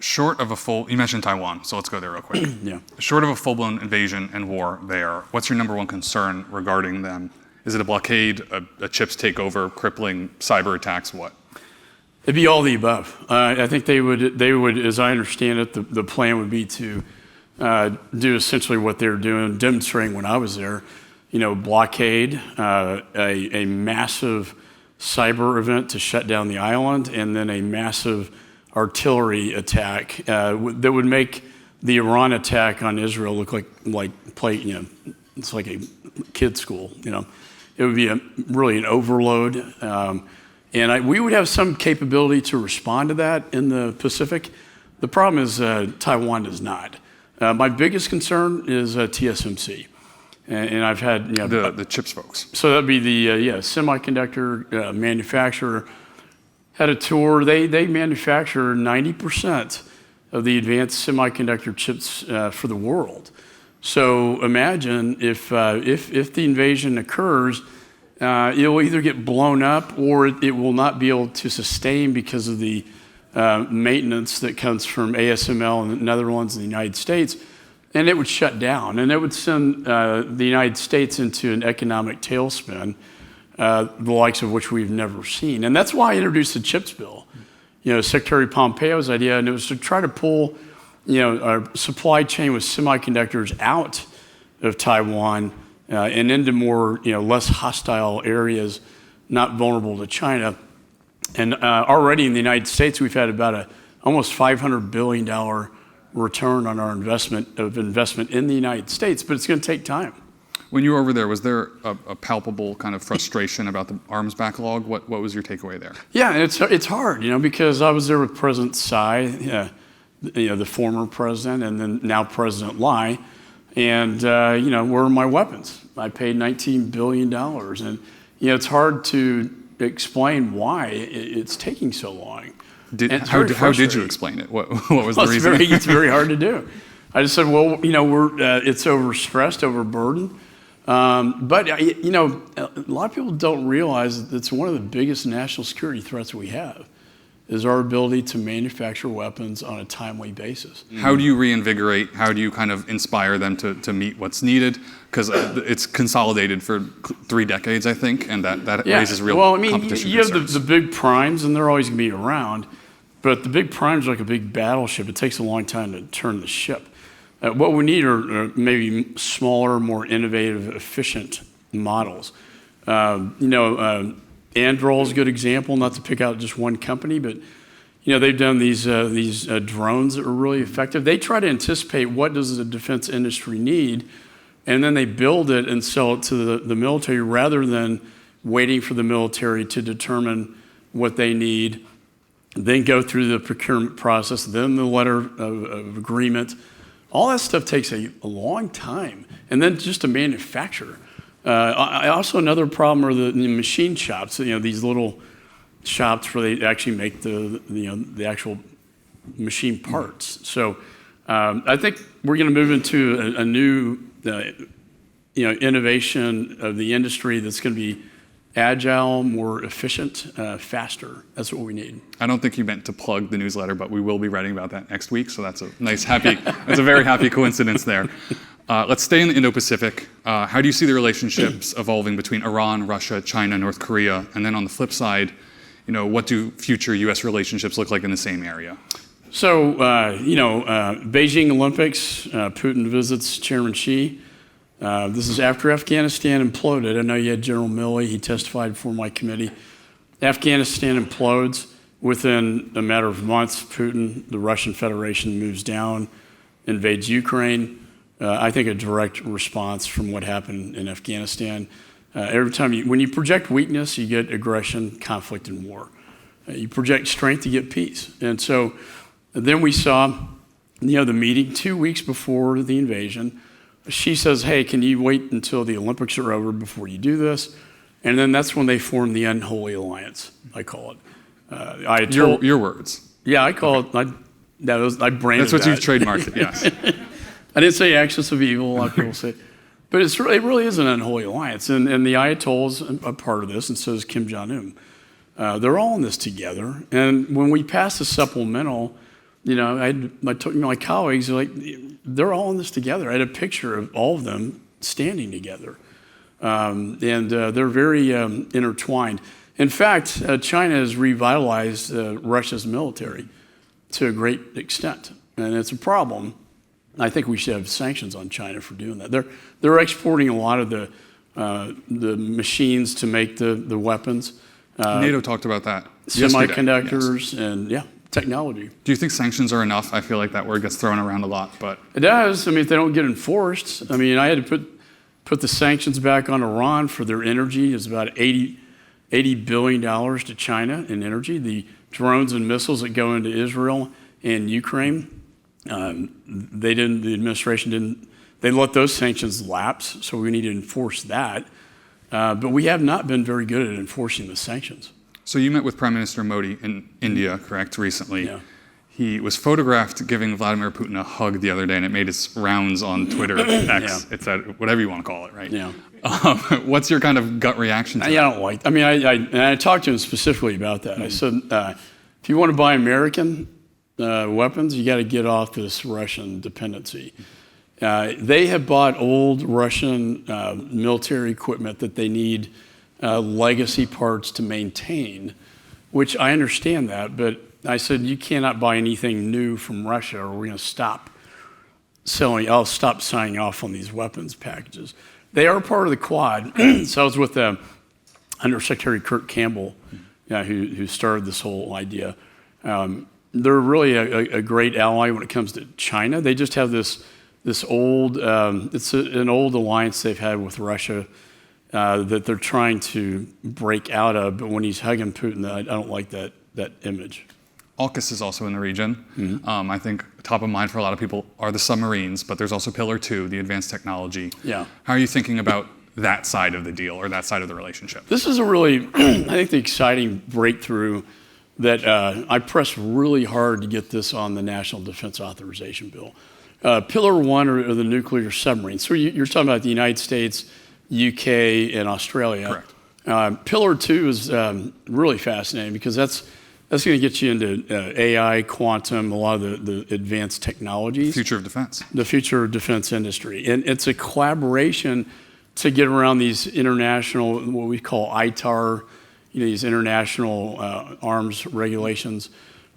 Short of you mentioned Taiwan, so let's go there real quick. Yeah. Short of a full-blown invasion and war there, what's your number one concern regarding them? Is it a blockade, a chips takeover, crippling cyber attacks, what? It'd be all the above. I think they would, as I understand it, the plan would be to do essentially what they're doing, demonstrating when I was there, blockade, a massive cyber event to shut down the island, and then a massive artillery attack that would make the Iran attack on Israel look like it's like a kid's school. It would be really an overload, And we would have some capability to respond to that in the Pacific. The problem is Taiwan does not. My biggest concern is TSMC. And I've had the chips folks. So that'd be the semiconductor manufacturer. Had a tour. They manufacture 90% of the advanced semiconductor chips for the world. So imagine if the invasion occurs, it will either get blown up or it will not be able to sustain because of the maintenance that comes from ASML in the Netherlands and the United States, and it would shut down, and it would send the United States into an economic tailspin, the likes of which we've never seen. And that's why I introduced the CHIPS bill. Secretary Pompeo's idea, and it was to try to pull, our supply chain with semiconductors out of Taiwan and into more, less hostile areas, not vulnerable to China. And already in the United States, we've had about almost $500 billion return on our investment in the United States, but it's going to take time. When you were over there, was there a palpable kind of frustration about the arms backlog? What was your takeaway there? Yeah, it's hard, because I was there with President Tsai, the former president, and then now President Lai, and where are my weapons? I paid $19 billion, and it's hard to explain why it's taking so long. How did you explain it? What was the reason? It's very hard to do. I just said, well, it's overstressed, overburdened. But a lot of people don't realize that it's one of the biggest national security threats we have, is our ability to manufacture weapons on a timely basis. How do you reinvigorate? How do you kind of inspire them to meet what's needed? Because it's consolidated for 3 decades, I think, and that raises real competition you have concerns. the big primes, and they're always going to be around, but the big primes are like a big battleship. It takes a long time to turn the ship. What we need are maybe smaller, more innovative, efficient models. Anduril is a good example, not to pick out just one company, but they've done these drones that are really effective. They try to anticipate what does the defense industry need, and then they build it and sell it to the military rather than waiting for the military to determine what they need, then go through the procurement process, then the letter of agreement. All that stuff takes a long time, and then just to manufacture. Also, another problem are the machine shops. These little shops where they actually make the actual machine parts. So I think we're going to move into a new innovation of the industry that's going to be agile, more efficient, faster. That's what we need. I don't think you meant to plug the newsletter, but we will be writing about that next week. So that's a nice, that's a very happy coincidence there. Let's stay in the Indo-Pacific. How do you see the relationships evolving between Iran, Russia, China, North Korea? And then on the flip side, what do future U.S. relationships look like in the same area? So, Beijing Olympics, Putin visits Chairman Xi. This is after Afghanistan imploded. I know you had General Milley. He testified before my committee. Afghanistan implodes. Within a matter of months, Putin, the Russian Federation, moves down, invades Ukraine. I think a direct response from what happened in Afghanistan. Every time when you project weakness, you get aggression, conflict, and war. You project strength, you get peace. And so then we saw, the meeting 2 weeks before the invasion. She says, hey, can you wait until the Olympics are over before you do this? And then that's when they formed the Unholy Alliance, I call it. Your words. Yeah, I call it, I branded That's what that. you've trademarked, yes. I didn't say Axis of Evil, a lot of people say. But it really is an unholy alliance. And the Ayatollah's a part of this, and so is Kim Jong-un. They're all in this together. And when we passed the supplemental, I told my colleagues, they're all in this together. I had a picture of all of them standing together. And they're very intertwined. In fact, China has revitalized Russia's military to a great extent. And it's a problem. I think we should have sanctions on China for doing that. They're exporting a lot of the machines to make the weapons. NATO talked about that Semiconductors yesterday. and technology. Do you think sanctions are enough? I feel like that word gets thrown around a lot, but it does. If they don't get enforced. I had to put the sanctions back on Iran for their energy. It's about 80 $80 billion to China in energy. The drones and missiles that go into Israel and Ukraine, the administration didn't, they let those sanctions lapse, so we need to enforce that. But we have not been very good at enforcing the sanctions. So you met with Prime Minister Modi in India, correct, recently? Yeah. He was photographed giving Vladimir Putin a hug the other day, and it made its rounds on Twitter, X, Yeah. It's whatever you want to call it, right? Yeah. What's your kind of gut reaction to that? I don't like. I mean, I talked to him specifically about that. I said, if you want to buy American weapons, you got to get off this Russian dependency. They have bought old Russian military equipment that they need legacy parts to maintain, which I understand that, but I said, you cannot buy anything new from Russia or we're going to stop selling. I'll stop signing off on these weapons packages. They are part of the Quad. So I was with Undersecretary Kurt Campbell, who started this whole idea. They're really a great ally when it comes to China. They just have this old, it's an old alliance they've had with Russia that they're trying to break out of. But when he's hugging Putin, I don't like that image. AUKUS is also in the region. I think top of mind for a lot of people are the submarines, but there's also Pillar 2, the advanced technology. Yeah. How are you thinking about that side of the deal or that side of the relationship? This is a really, I think, the exciting breakthrough that I pressed really hard to get this on the National Defense Authorization Bill. Pillar 1 are the nuclear submarines. So you're talking about the United States, UK, and Australia. Correct. Pillar 2 is really fascinating because that's going to get you into AI, quantum, a lot of the advanced technologies. Future of defense. The future of defense industry. And it's a collaboration to get around these international, what we call ITAR, these international arms regulations.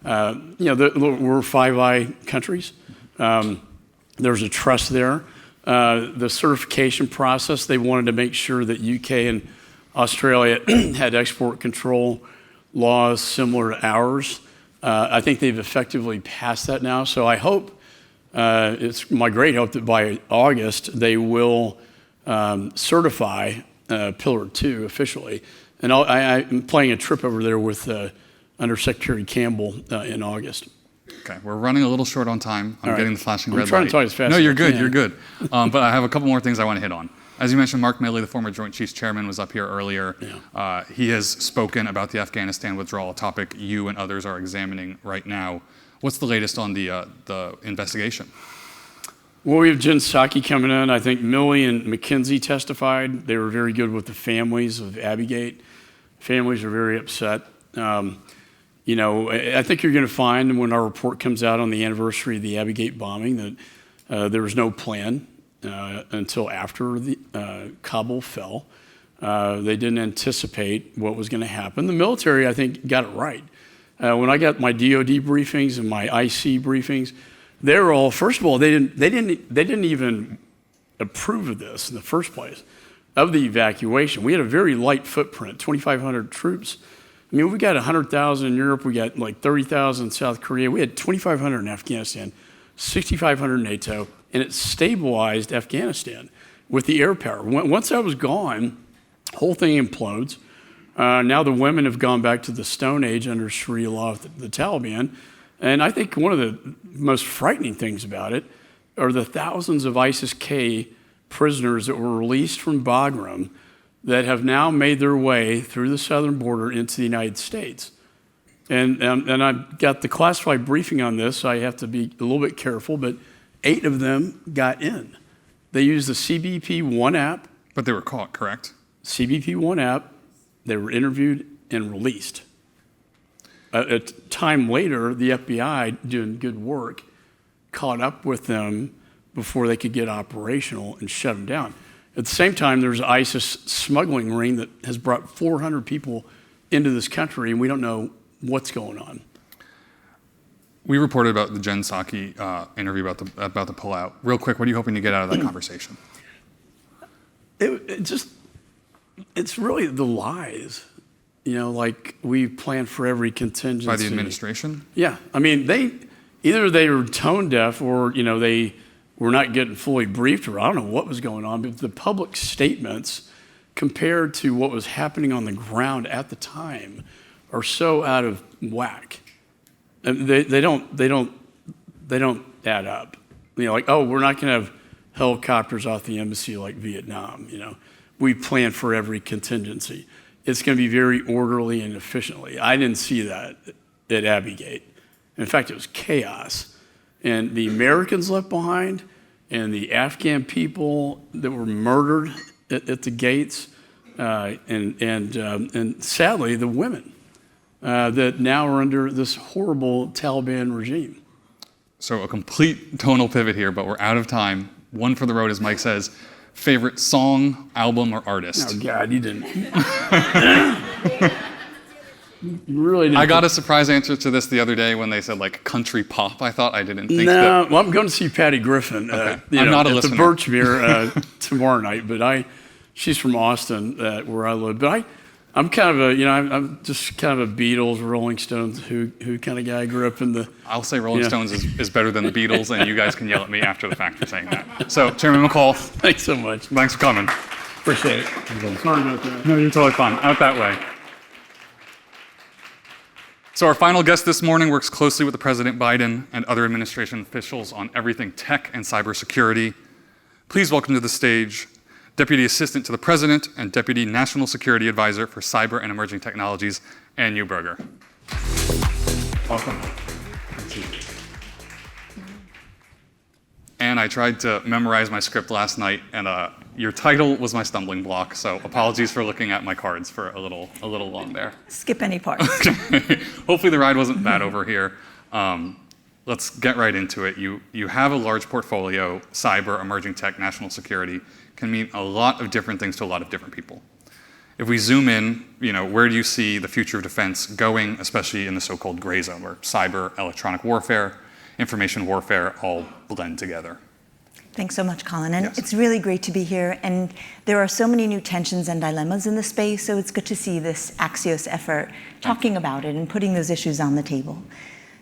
We're Five Eye countries. There's a trust there. The certification process, they wanted to make sure that UK and Australia had export control laws similar to ours. I think they've effectively passed that now. So I hope, it's my great hope that by August they will certify Pillar 2 officially. And I'm planning a trip over there with Undersecretary Campbell in August. Okay, we're running a little short on time. I'm getting the flashing red light. I'm trying to talk as fast No, as you're I good, can. you're good. But I have a couple more things I want to hit on. As you mentioned, Mark Milley, the former Joint Chiefs Chairman, was up here earlier. Yeah. He has spoken about the Afghanistan withdrawal, a topic you and others are examining right now. What's the latest on the investigation? Well, we have Jen Psaki coming in. I think Milley and McKinsey testified. They were very good with the families of Abbeygate. Families are very upset. I think you're going to find when our report comes out on the anniversary of the Abbeygate bombing that there was no plan until after the Kabul fell. They didn't anticipate what was going to happen. The military, I think, got it right. When I got my DoD briefings and my IC briefings, they were all, first of all, they didn't even approve of this in the first place, of the evacuation. We had a very light footprint, 2,500 troops. I mean, we got 100,000 in Europe. We got like 30,000 in South Korea. We had 2,500 in Afghanistan, 6,500 in NATO, and it stabilized Afghanistan with the air power. Once that was gone, the whole thing implodes. Now the women have gone back to the Stone Age under Sharia law of the Taliban. And I think one of the most frightening things about it are the thousands of ISIS-K prisoners that were released from Bagram that have now made their way through the southern border into the United States. And I've got the classified briefing on this, so I have to be a little bit careful, but 8 of them got in. They used the CBP-1 app. But they were caught, correct? CBP-1 app. They were interviewed and released. A time later, the FBI, doing good work, caught up with them before they could get operational and shut them down. At the same time, there's an ISIS smuggling ring that has brought 400 people into this country, and we don't know what's going on. We reported about the Jen Psaki interview about the pullout. Real quick, what are you hoping to get out of that conversation? It's really the lies. Like we planned for every contingency. By the administration? Yeah. I mean, either they were tone deaf or, they were not getting fully briefed, or I don't know what was going on, but the public statements compared to what was happening on the ground at the time are so out of whack. They don't add up. Like, oh, we're not going to have helicopters off the embassy like Vietnam. We plan for every contingency. It's going to be very orderly and efficiently. I didn't see that at Abbey Gate. In fact, it was chaos. And the Americans left behind and the Afghan people that were murdered at the gates, and sadly, the women that now are under this horrible Taliban regime. So a complete tonal pivot here, but we're out of time. One for the road, as Mike says. Favorite song, album, or artist? Oh, God, you didn't. You really didn't. I got a surprise answer to this the other day when they said like country pop. I thought I didn't think no, that. well, I'm going to see Patty Griffin I'm not a at listener. the Birchmere tomorrow night, but she's from Austin, where I live. But I'm kind of I'm just kind of a Beatles, Rolling Stones, who kind of guy. I grew up in the. I'll say Rolling Stones is better than the Beatles, and you guys can yell at me after the fact for saying that. So, Chairman McCall. Thanks so much. Thanks for coming. Appreciate it. Sorry about that. No, you're totally fine. Out that way. So our final guest this morning works closely with the President Biden and other administration officials on everything tech and cybersecurity. Please welcome to the stage Deputy Assistant to the President and Deputy National Security Advisor for Cyber and Emerging Technologies, Ann Neuberger. Welcome. Ann, I tried to memorize my script last night, and your title was my stumbling block, so apologies for looking at my cards for a little long there. Skip any parts. Hopefully the ride wasn't bad over here. Let's get right into it. You have a large portfolio. Cyber, emerging tech, national security can mean a lot of different things to a lot of different people. If we zoom in, where do you see the future of defense going, especially in the so-called gray zone, where cyber, electronic warfare, information warfare all blend together? Thanks so much, Colin. And Yes. it's really great to be here. And there are so many new tensions and dilemmas in the space, so it's good to see this Axios effort talking about it and putting those issues on the table.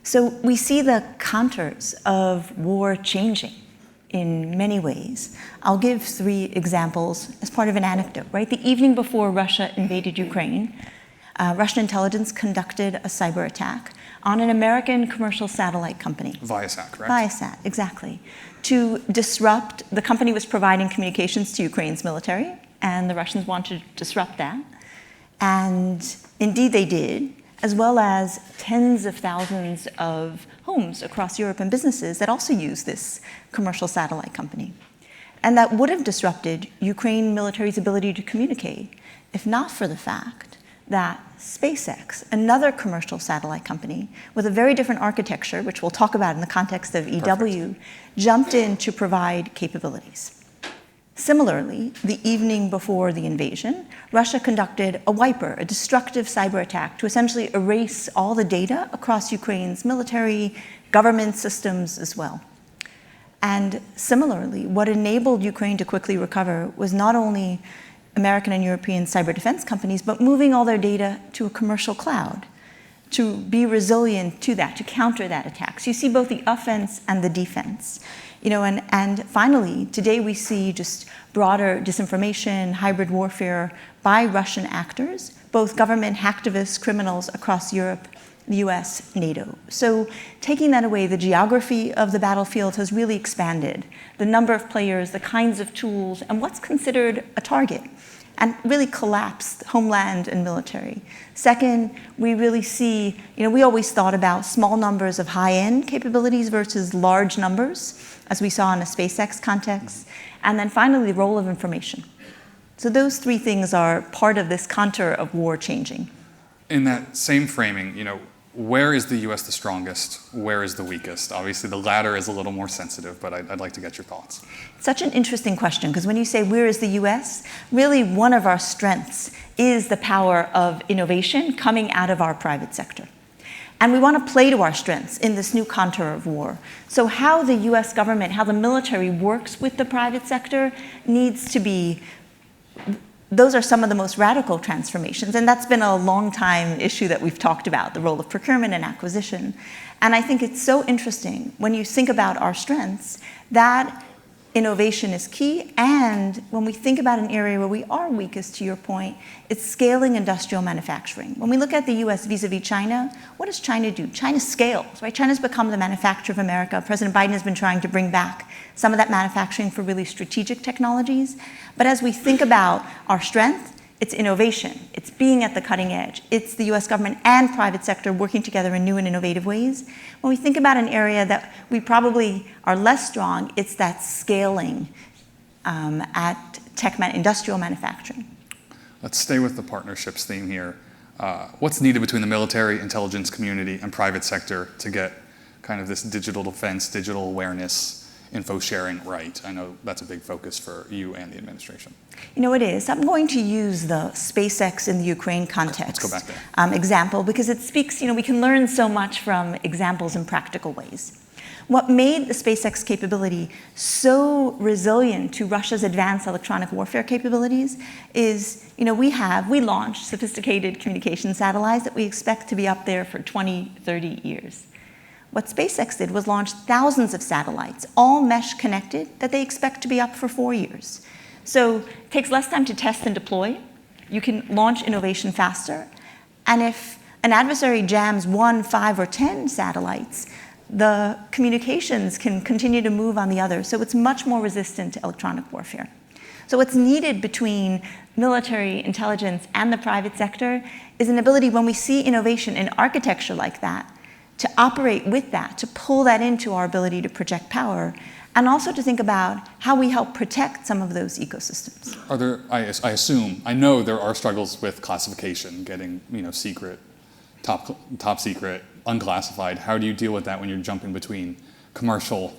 So we see the contours of war changing in many ways. I'll give 3 examples as part of an anecdote, right? The evening before Russia invaded Ukraine, Russian intelligence conducted a cyber attack on an American commercial satellite company. Viasat, correct? Viasat, exactly. To disrupt, the company was providing communications to Ukraine's military, and the Russians wanted to disrupt that. And indeed they did, as well as tens of thousands of homes across Europe and businesses that also use this commercial satellite company. And that would have disrupted Ukraine military's ability to communicate, if not for the fact that SpaceX, another commercial satellite company with a very different architecture, which we'll talk about in the context of EW, jumped in to provide capabilities. Similarly, the evening before the invasion, Russia conducted a wiper, a destructive cyber attack to essentially erase all the data across Ukraine's military, government systems as well. And similarly, what enabled Ukraine to quickly recover was not only American and European cyber defense companies, but moving all their data to a commercial cloud to be resilient to that, to counter that attack. So you see both the offense and the defense. And finally, today we see just broader disinformation, hybrid warfare by Russian actors, both government hacktivists, criminals across Europe, the US, NATO. So taking that away, the geography of the battlefield has really expanded. The number of players, the kinds of tools, and what's considered a target, and really collapsed homeland and military. Second, we really see, we always thought about small numbers of high-end capabilities versus large numbers, as we saw in a SpaceX context. And then finally, the role of information. So those 3 things are part of this contour of war changing. In that same framing, where is the U.S. the strongest? Where is the weakest? Obviously, the latter is a little more sensitive, but I'd like to get your thoughts. Such an interesting question, because when you say where is the U.S., really one of our strengths is the power of innovation coming out of our private sector. And we want to play to our strengths in this new contour of war. So how the U.S. government, how the military works with the private sector needs to be. Those are some of the most radical transformations, and that's been a long time issue that we've talked about, the role of procurement and acquisition. And I think it's so interesting when you think about our strengths that innovation is key. And when we think about an area where we are weakest, to your point, it's scaling industrial manufacturing. When we look at the US vis-a-vis China, what does China do? China scales, right? China's become the manufacturer of America. President Biden has been trying to bring back some of that manufacturing for really strategic technologies. But as we think about our strength, it's innovation. It's being at the cutting edge. It's the US government and private sector working together in new and innovative ways. When we think about an area that we probably are less strong, it's that scaling at industrial manufacturing. Let's stay with the partnerships theme here. What's needed between the military, intelligence community, and private sector to get kind of this digital defense, digital awareness, info sharing right? I know that's a big focus for you and the administration. You know, it is. I'm going to use the SpaceX in the Ukraine context Let's go back there. Example, because it speaks, we can learn so much from examples in practical ways. What made the SpaceX capability so resilient to Russia's advanced electronic warfare capabilities is, we launched sophisticated communication satellites that we expect to be up there for 20, 30 years. What SpaceX did was launch thousands of satellites, all mesh connected, that they expect to be up for 4 years. So it takes less time to test and deploy. You can launch innovation faster. And if an adversary jams 1, 5, or 10 satellites, the communications can continue to move on the other. So it's much more resistant to electronic warfare. So what's needed between military intelligence and the private sector is an ability, when we see innovation in architecture like that, to operate with that, to pull that into our ability to project power, and also to think about how we help protect some of those ecosystems. Are there, I know there are struggles with classification, getting, secret, top secret, unclassified. How do you deal with that when you're jumping between commercial,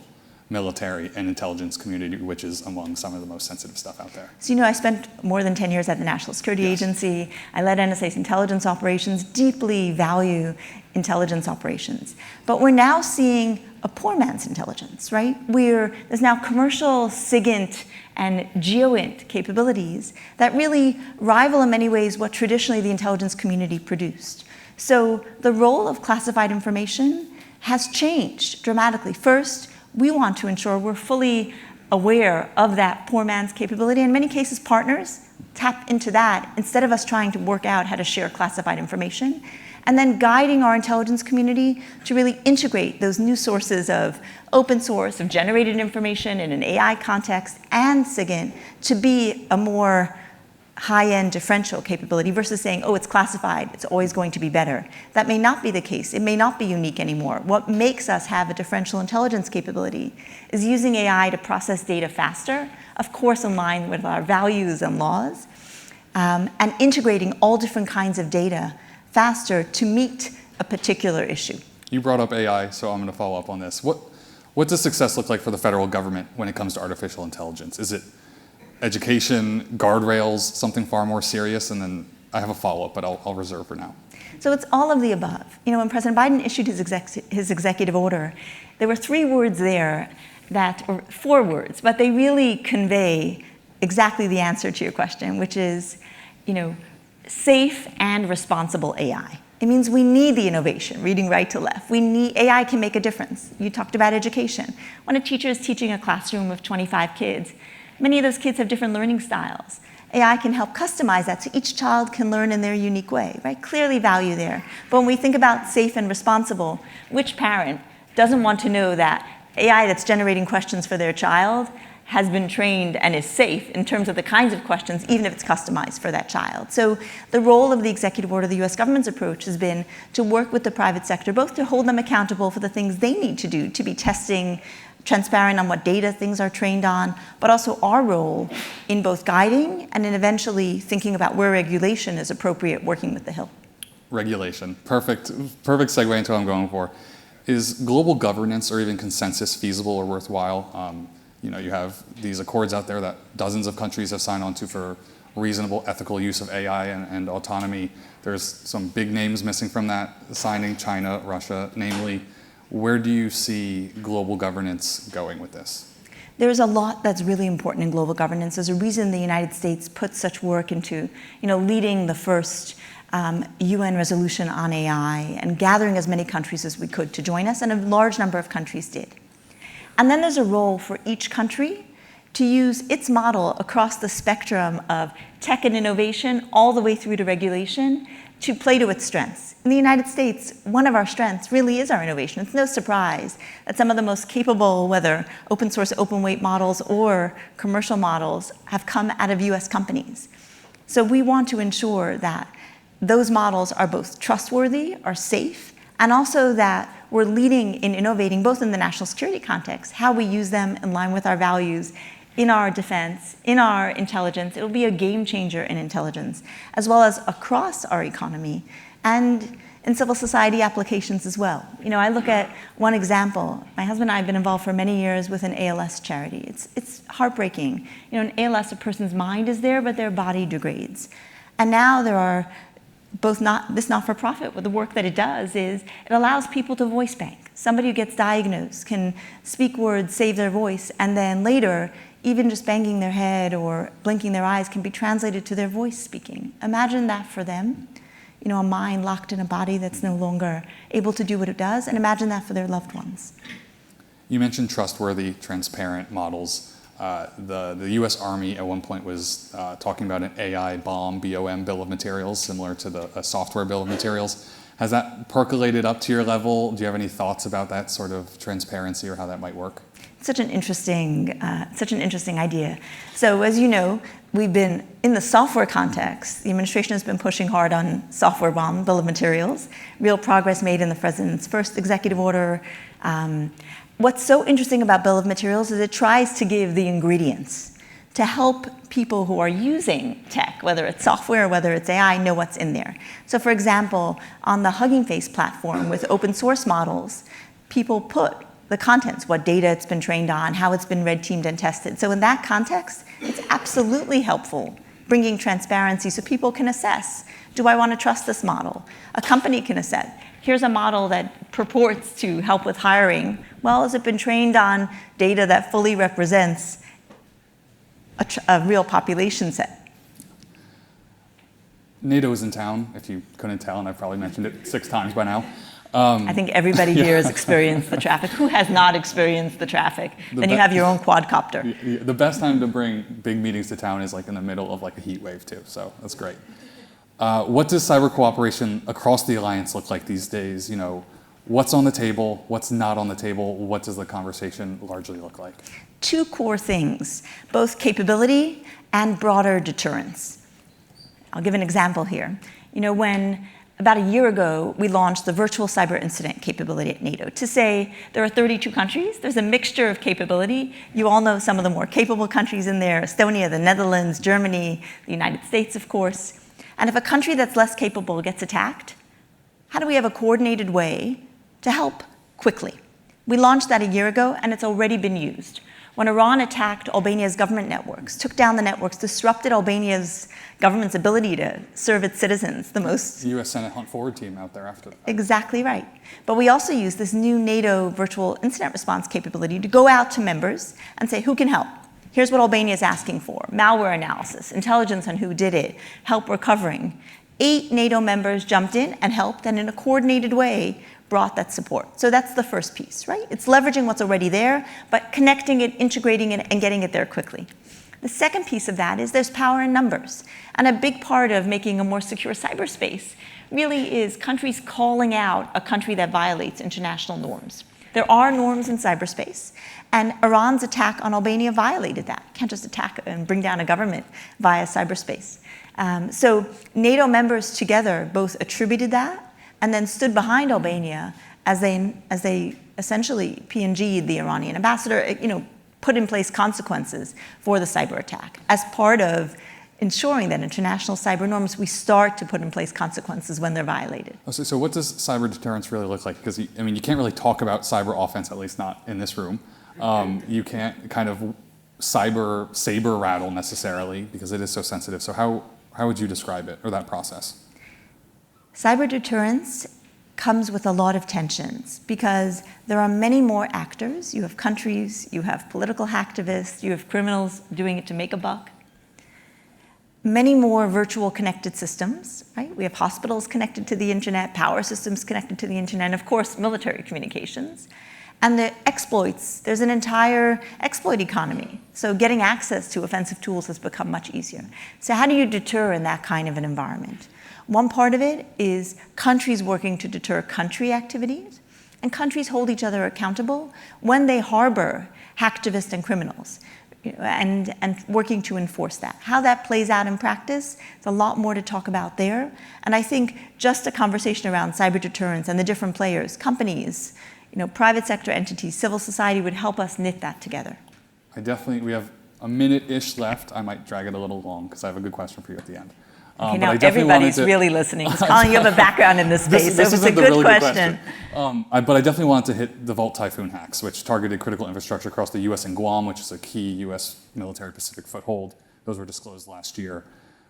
military, and intelligence community, which is among some of the most sensitive stuff out there? So, I spent more than 10 years at the National Security Agency. I led NSA's intelligence operations, deeply value intelligence operations. But we're now seeing a poor man's intelligence, right? There's now commercial SIGINT and GEOINT capabilities that really rival in many ways what traditionally the intelligence community produced. So the role of classified information has changed dramatically. First, we want to ensure we're fully aware of that poor man's capability. In many cases, partners tap into that instead of us trying to work out how to share classified information. And then guiding our intelligence community to really integrate those new sources of open source, of generated information in an AI context, and SIGINT to be a more high-end differential capability versus saying, oh, it's classified, it's always going to be better. That may not be the case. It may not be unique anymore. What makes us have a differential intelligence capability is using AI to process data faster, of course in line with our values and laws, and integrating all different kinds of data faster to meet a particular issue. You brought up AI, so I'm going to follow up on this. What does success look like for the federal government when it comes to artificial intelligence? Is it education, guardrails, something far more serious? And then I have a follow-up, but I'll reserve for now. So it's all of the above. When President Biden issued his executive order, there were 3 words there or 4 words, but they really convey exactly the answer to your question, which is, safe and responsible AI. It means we need the innovation, reading right to left. AI can make a difference. You talked about education. When a teacher is teaching a classroom of 25 kids, many of those kids have different learning styles. AI can help customize that so each child can learn in their unique way, right? Clearly value there. But when we think about safe and responsible, which parent doesn't want to know that AI that's generating questions for their child has been trained and is safe in terms of the kinds of questions, even if it's customized for that child? So the role of the executive order, the US government's approach, has been to work with the private sector, both to hold them accountable for the things they need to do, to be testing, transparent on what data things are trained on, but also our role in both guiding and in eventually thinking about where regulation is appropriate, working with the Hill. Regulation. Perfect segue into what I'm going for. Is global governance or even consensus feasible or worthwhile? You have these accords out there that dozens of countries have signed on to for reasonable ethical use of AI and autonomy. There's some big names missing from that signing, China, Russia, namely. Where do you see global governance going with this? There's a lot that's really important in global governance. There's a reason the United States put such work into, leading the first UN resolution on AI and gathering as many countries as we could to join us, and a large number of countries did. And then there's a role for each country to use its model across the spectrum of tech and innovation all the way through to regulation to play to its strengths. In the United States, one of our strengths really is our innovation. It's no surprise that some of the most capable, whether open source, open weight models or commercial models, have come out of US companies. So we want to ensure that those models are both trustworthy, are safe, and also that we're leading in innovating both in the national security context, how we use them in line with our values, in our defense, in our intelligence. It'll be a game changer in intelligence, as well as across our economy and in civil society applications as well. I look at one example. My husband and I have been involved for many years with an ALS charity. It's heartbreaking. In ALS, a person's mind is there, but their body degrades. And now there are this not-for-profit, the work that it does is it allows people to voice bank. Somebody who gets diagnosed can speak words, save their voice, and then later, even just banging their head or blinking their eyes can be translated to their voice speaking. Imagine that for them, a mind locked in a body that's no longer able to do what it does, and imagine that for their loved ones. You mentioned trustworthy, transparent models. The U.S. Army at one point was talking about an AI BOM, B-O-M, bill of materials, similar to a software bill of materials. Has that percolated up to your level? Do you have any thoughts about that sort of transparency or how that might work? Such an interesting idea. So as you know, we've been, in the software context, the administration has been pushing hard on software BOM, bill of materials, real progress made in the president's first executive order. What's so interesting about bill of materials is it tries to give the ingredients to help people who are using tech, whether it's software or whether it's AI, know what's in there. So for example, on the Hugging Face platform with open source models, people put the contents, what data it's been trained on, how it's been red teamed and tested. So in that context, it's absolutely helpful, bringing transparency so people can assess, do I want to trust this model? A company can assess, here's a model that purports to help with hiring. Well, has it been trained on data that fully represents a real population set? NATO is in town, if you couldn't tell, and I've probably mentioned it 6 times by now. I think everybody here has experienced the traffic. Who has not experienced the traffic? Then you have your own quadcopter. The best time to bring big meetings to town is in the middle of a heat wave too, so that's great. What does cyber cooperation across the alliance look like these days? What's on the table? What's not on the table? What does the conversation largely look like? 2 core things, both capability and broader deterrence. I'll give an example here. When about a year ago, we launched the virtual cyber incident capability at NATO to say there are 32 countries. There's a mixture of capability. You all know some of the more capable countries in there, Estonia, the Netherlands, Germany, the United States, of course. And if a country that's less capable gets attacked, how do we have a coordinated way to help quickly? We launched that a year ago, and it's already been used. When Iran attacked Albania's government networks, took down the networks, disrupted Albania's government's ability to serve its citizens, the U.S. Senate Hunt Forward team out there after that. Exactly right. But we also use this new NATO virtual incident response capability to go out to members and say, who can help? Here's what Albania is asking for: malware analysis, intelligence on who did it, help recovering. 8 NATO members jumped in and helped, and in a coordinated way brought that support. So that's the first piece, right? It's leveraging what's already there, but connecting it, integrating it, and getting it there quickly. The second piece of that is there's power in numbers. And a big part of making a more secure cyberspace really is countries calling out a country that violates international norms. There are norms in cyberspace, and Iran's attack on Albania violated that. You can't just attack and bring down a government via cyberspace. So NATO members together both attributed that and then stood behind Albania as they essentially PNG'd the Iranian ambassador, put in place consequences for the cyber attack. As part of ensuring that international cyber norms, we start to put in place consequences when they're violated. So what does cyber deterrence really look like? Because you can't really talk about cyber offense, at least not in this room. You can't kind of cyber saber rattle necessarily because it is so sensitive. So how would you describe it or that process? Cyber deterrence comes with a lot of tensions because there are many more actors. You have countries, you have political hacktivists, you have criminals doing it to make a buck. Many more virtual connected systems, right? We have hospitals connected to the internet, power systems connected to the internet, and of course, military communications. And the exploits, there's an entire exploit economy. So getting access to offensive tools has become much easier. So how do you deter in that kind of an environment? One part of it is countries working to deter country activities, and countries hold each other accountable when they harbor hacktivists and criminals, and working to enforce that. How that plays out in practice, there's a lot more to talk about there. And I think just a conversation around cyber deterrence and the different players, companies, private sector entities, civil society would help us knit that together. We have a minute-ish left. I might drag it a little long because I have a good question for you at the end. Okay, now everybody's really listening. It's calling you have a background in this space, so it's a good question. But I definitely wanted to hit the Vault Typhoon hacks, which targeted critical infrastructure across the U.S. and Guam, which is a key U.S. military Pacific foothold. Those were disclosed last year.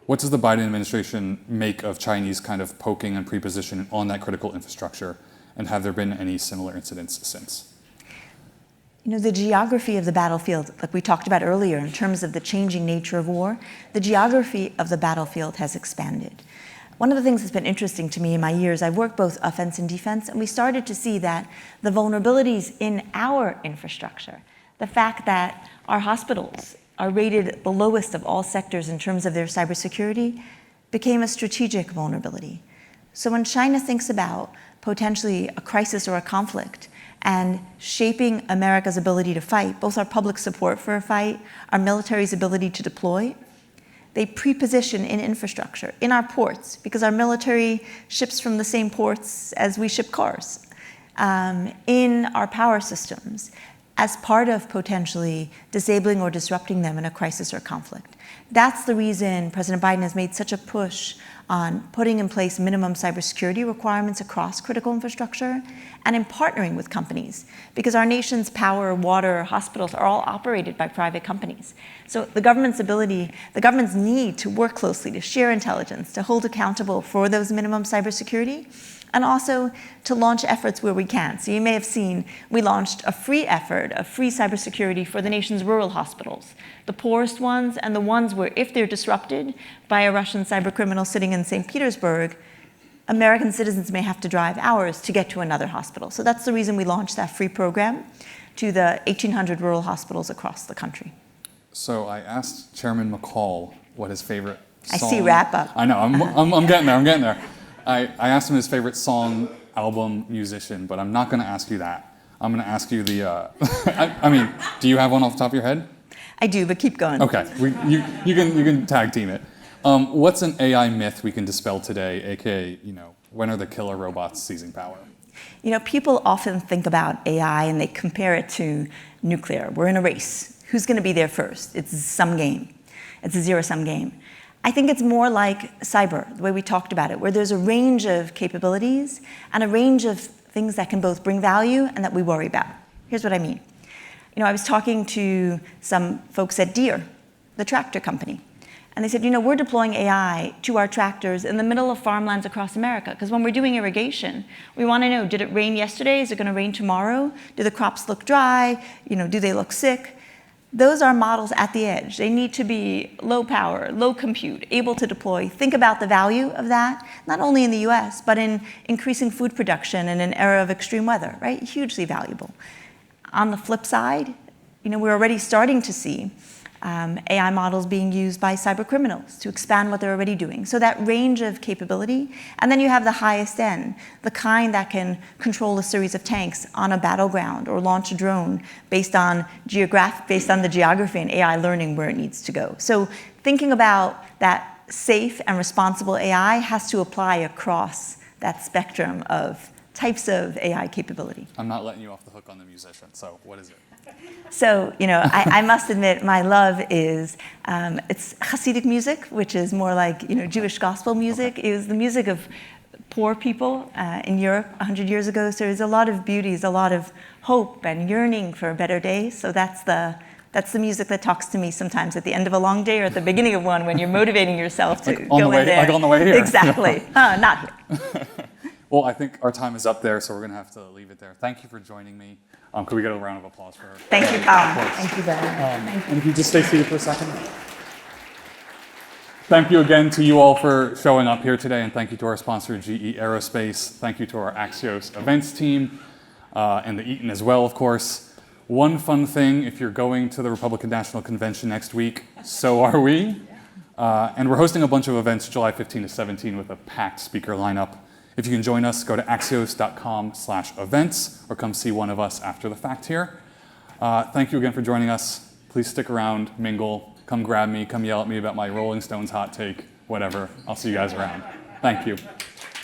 What does the Biden administration make of Chinese kind of poking and prepositioning on that critical infrastructure? And have there been any similar incidents since? The geography of the battlefield, like we talked about earlier, in terms of the changing nature of war, the geography of the battlefield has expanded. One of the things that's been interesting to me in my years, I've worked both offense and defense, and we started to see that the vulnerabilities in our infrastructure, the fact that our hospitals are rated the lowest of all sectors in terms of their cybersecurity, became a strategic vulnerability. So when China thinks about potentially a crisis or a conflict, and shaping America's ability to fight, both our public support for a fight, our military's ability to deploy, they preposition in infrastructure, in our ports, because our military ships from the same ports as we ship cars, in our power systems, as part of potentially disabling or disrupting them in a crisis or conflict. That's the reason President Biden has made such a push on putting in place minimum cybersecurity requirements across critical infrastructure and in partnering with companies, because our nation's power, water, hospitals are all operated by private companies. So the government's need to work closely, to share intelligence, to hold accountable for those minimum cybersecurity, and also to launch efforts where we can. So you may have seen we launched a free effort of free cybersecurity for the nation's rural hospitals, the poorest ones and the ones where if they're disrupted by a Russian cybercriminal sitting in St. Petersburg, American citizens may have to drive hours to get to another hospital. So that's the reason we launched that free program to the 1,800 rural hospitals across the country. So I asked Chairman McCall what his favorite song... I see wrap up. I know, I'm getting there. I asked him his favorite song, album, musician, but I'm not going to ask you that. I'm going to ask you the... do you have one off the top of your head? I do, but keep going. Okay, you can tag team it. What's an AI myth we can dispel today, aka, when are the killer robots seizing power? People often think about AI and they compare it to nuclear. We're in a race. Who's going to be there first? It's some game. It's a zero-sum game. I think it's more like cyber, the way we talked about it, where there's a range of capabilities and a range of things that can both bring value and that we worry about. Here's what I mean. I was talking to some folks at Deere, the tractor company, and they said, we're deploying AI to our tractors in the middle of farmlands across America, because when we're doing irrigation, we want to know, did it rain yesterday? Is it going to rain tomorrow? Do the crops look dry? Do they look sick? Those are models at the edge. They need to be low power, low compute, able to deploy. Think about the value of that, not only in the US, but in increasing food production in an era of extreme weather, right? Hugely valuable. On the flip side, we're already starting to see AI models being used by cyber criminals to expand what they're already doing. So that range of capability, and then you have the highest end, the kind that can control a series of tanks on a battleground or launch a drone based on the geography and AI learning where it needs to go. So thinking about that safe and responsible AI has to apply across that spectrum of types of AI capability. I'm not letting you off the hook on the musician, so what is it? So, I must admit, my love is, it's Hasidic music, which is more like, Jewish gospel music. Okay. It was the music of poor people in Europe 100 years ago. So there's a lot of beauty, there's a lot of hope and yearning for a better day. So that's the music that talks to me sometimes at the end of a long day or at the beginning of one when you're motivating yourself to go in there. Like on the way here. Exactly. Not here. Well, I think our time is up there, so we're going to have to leave it there. Thank you for joining me. Could we get a round of applause for her? Thank you, Colin. Thank you very much. And if you just stay seated for a second. Thank you again to you all for showing up here today, and thank you to our sponsor, GE Aerospace. Thank you to our Axios events team. and the Eaton as well, of course. One fun thing, if you're going to the Republican National Convention next week, so are we. And we're hosting a bunch of events July 15 to 17 with a packed speaker lineup. If you can join us, go to axios.com/events or come see one of us after the fact here. Thank you again for joining us. Please stick around, mingle, come grab me, come yell at me about my Rolling Stones hot take, whatever. I'll see you guys around. Thank you.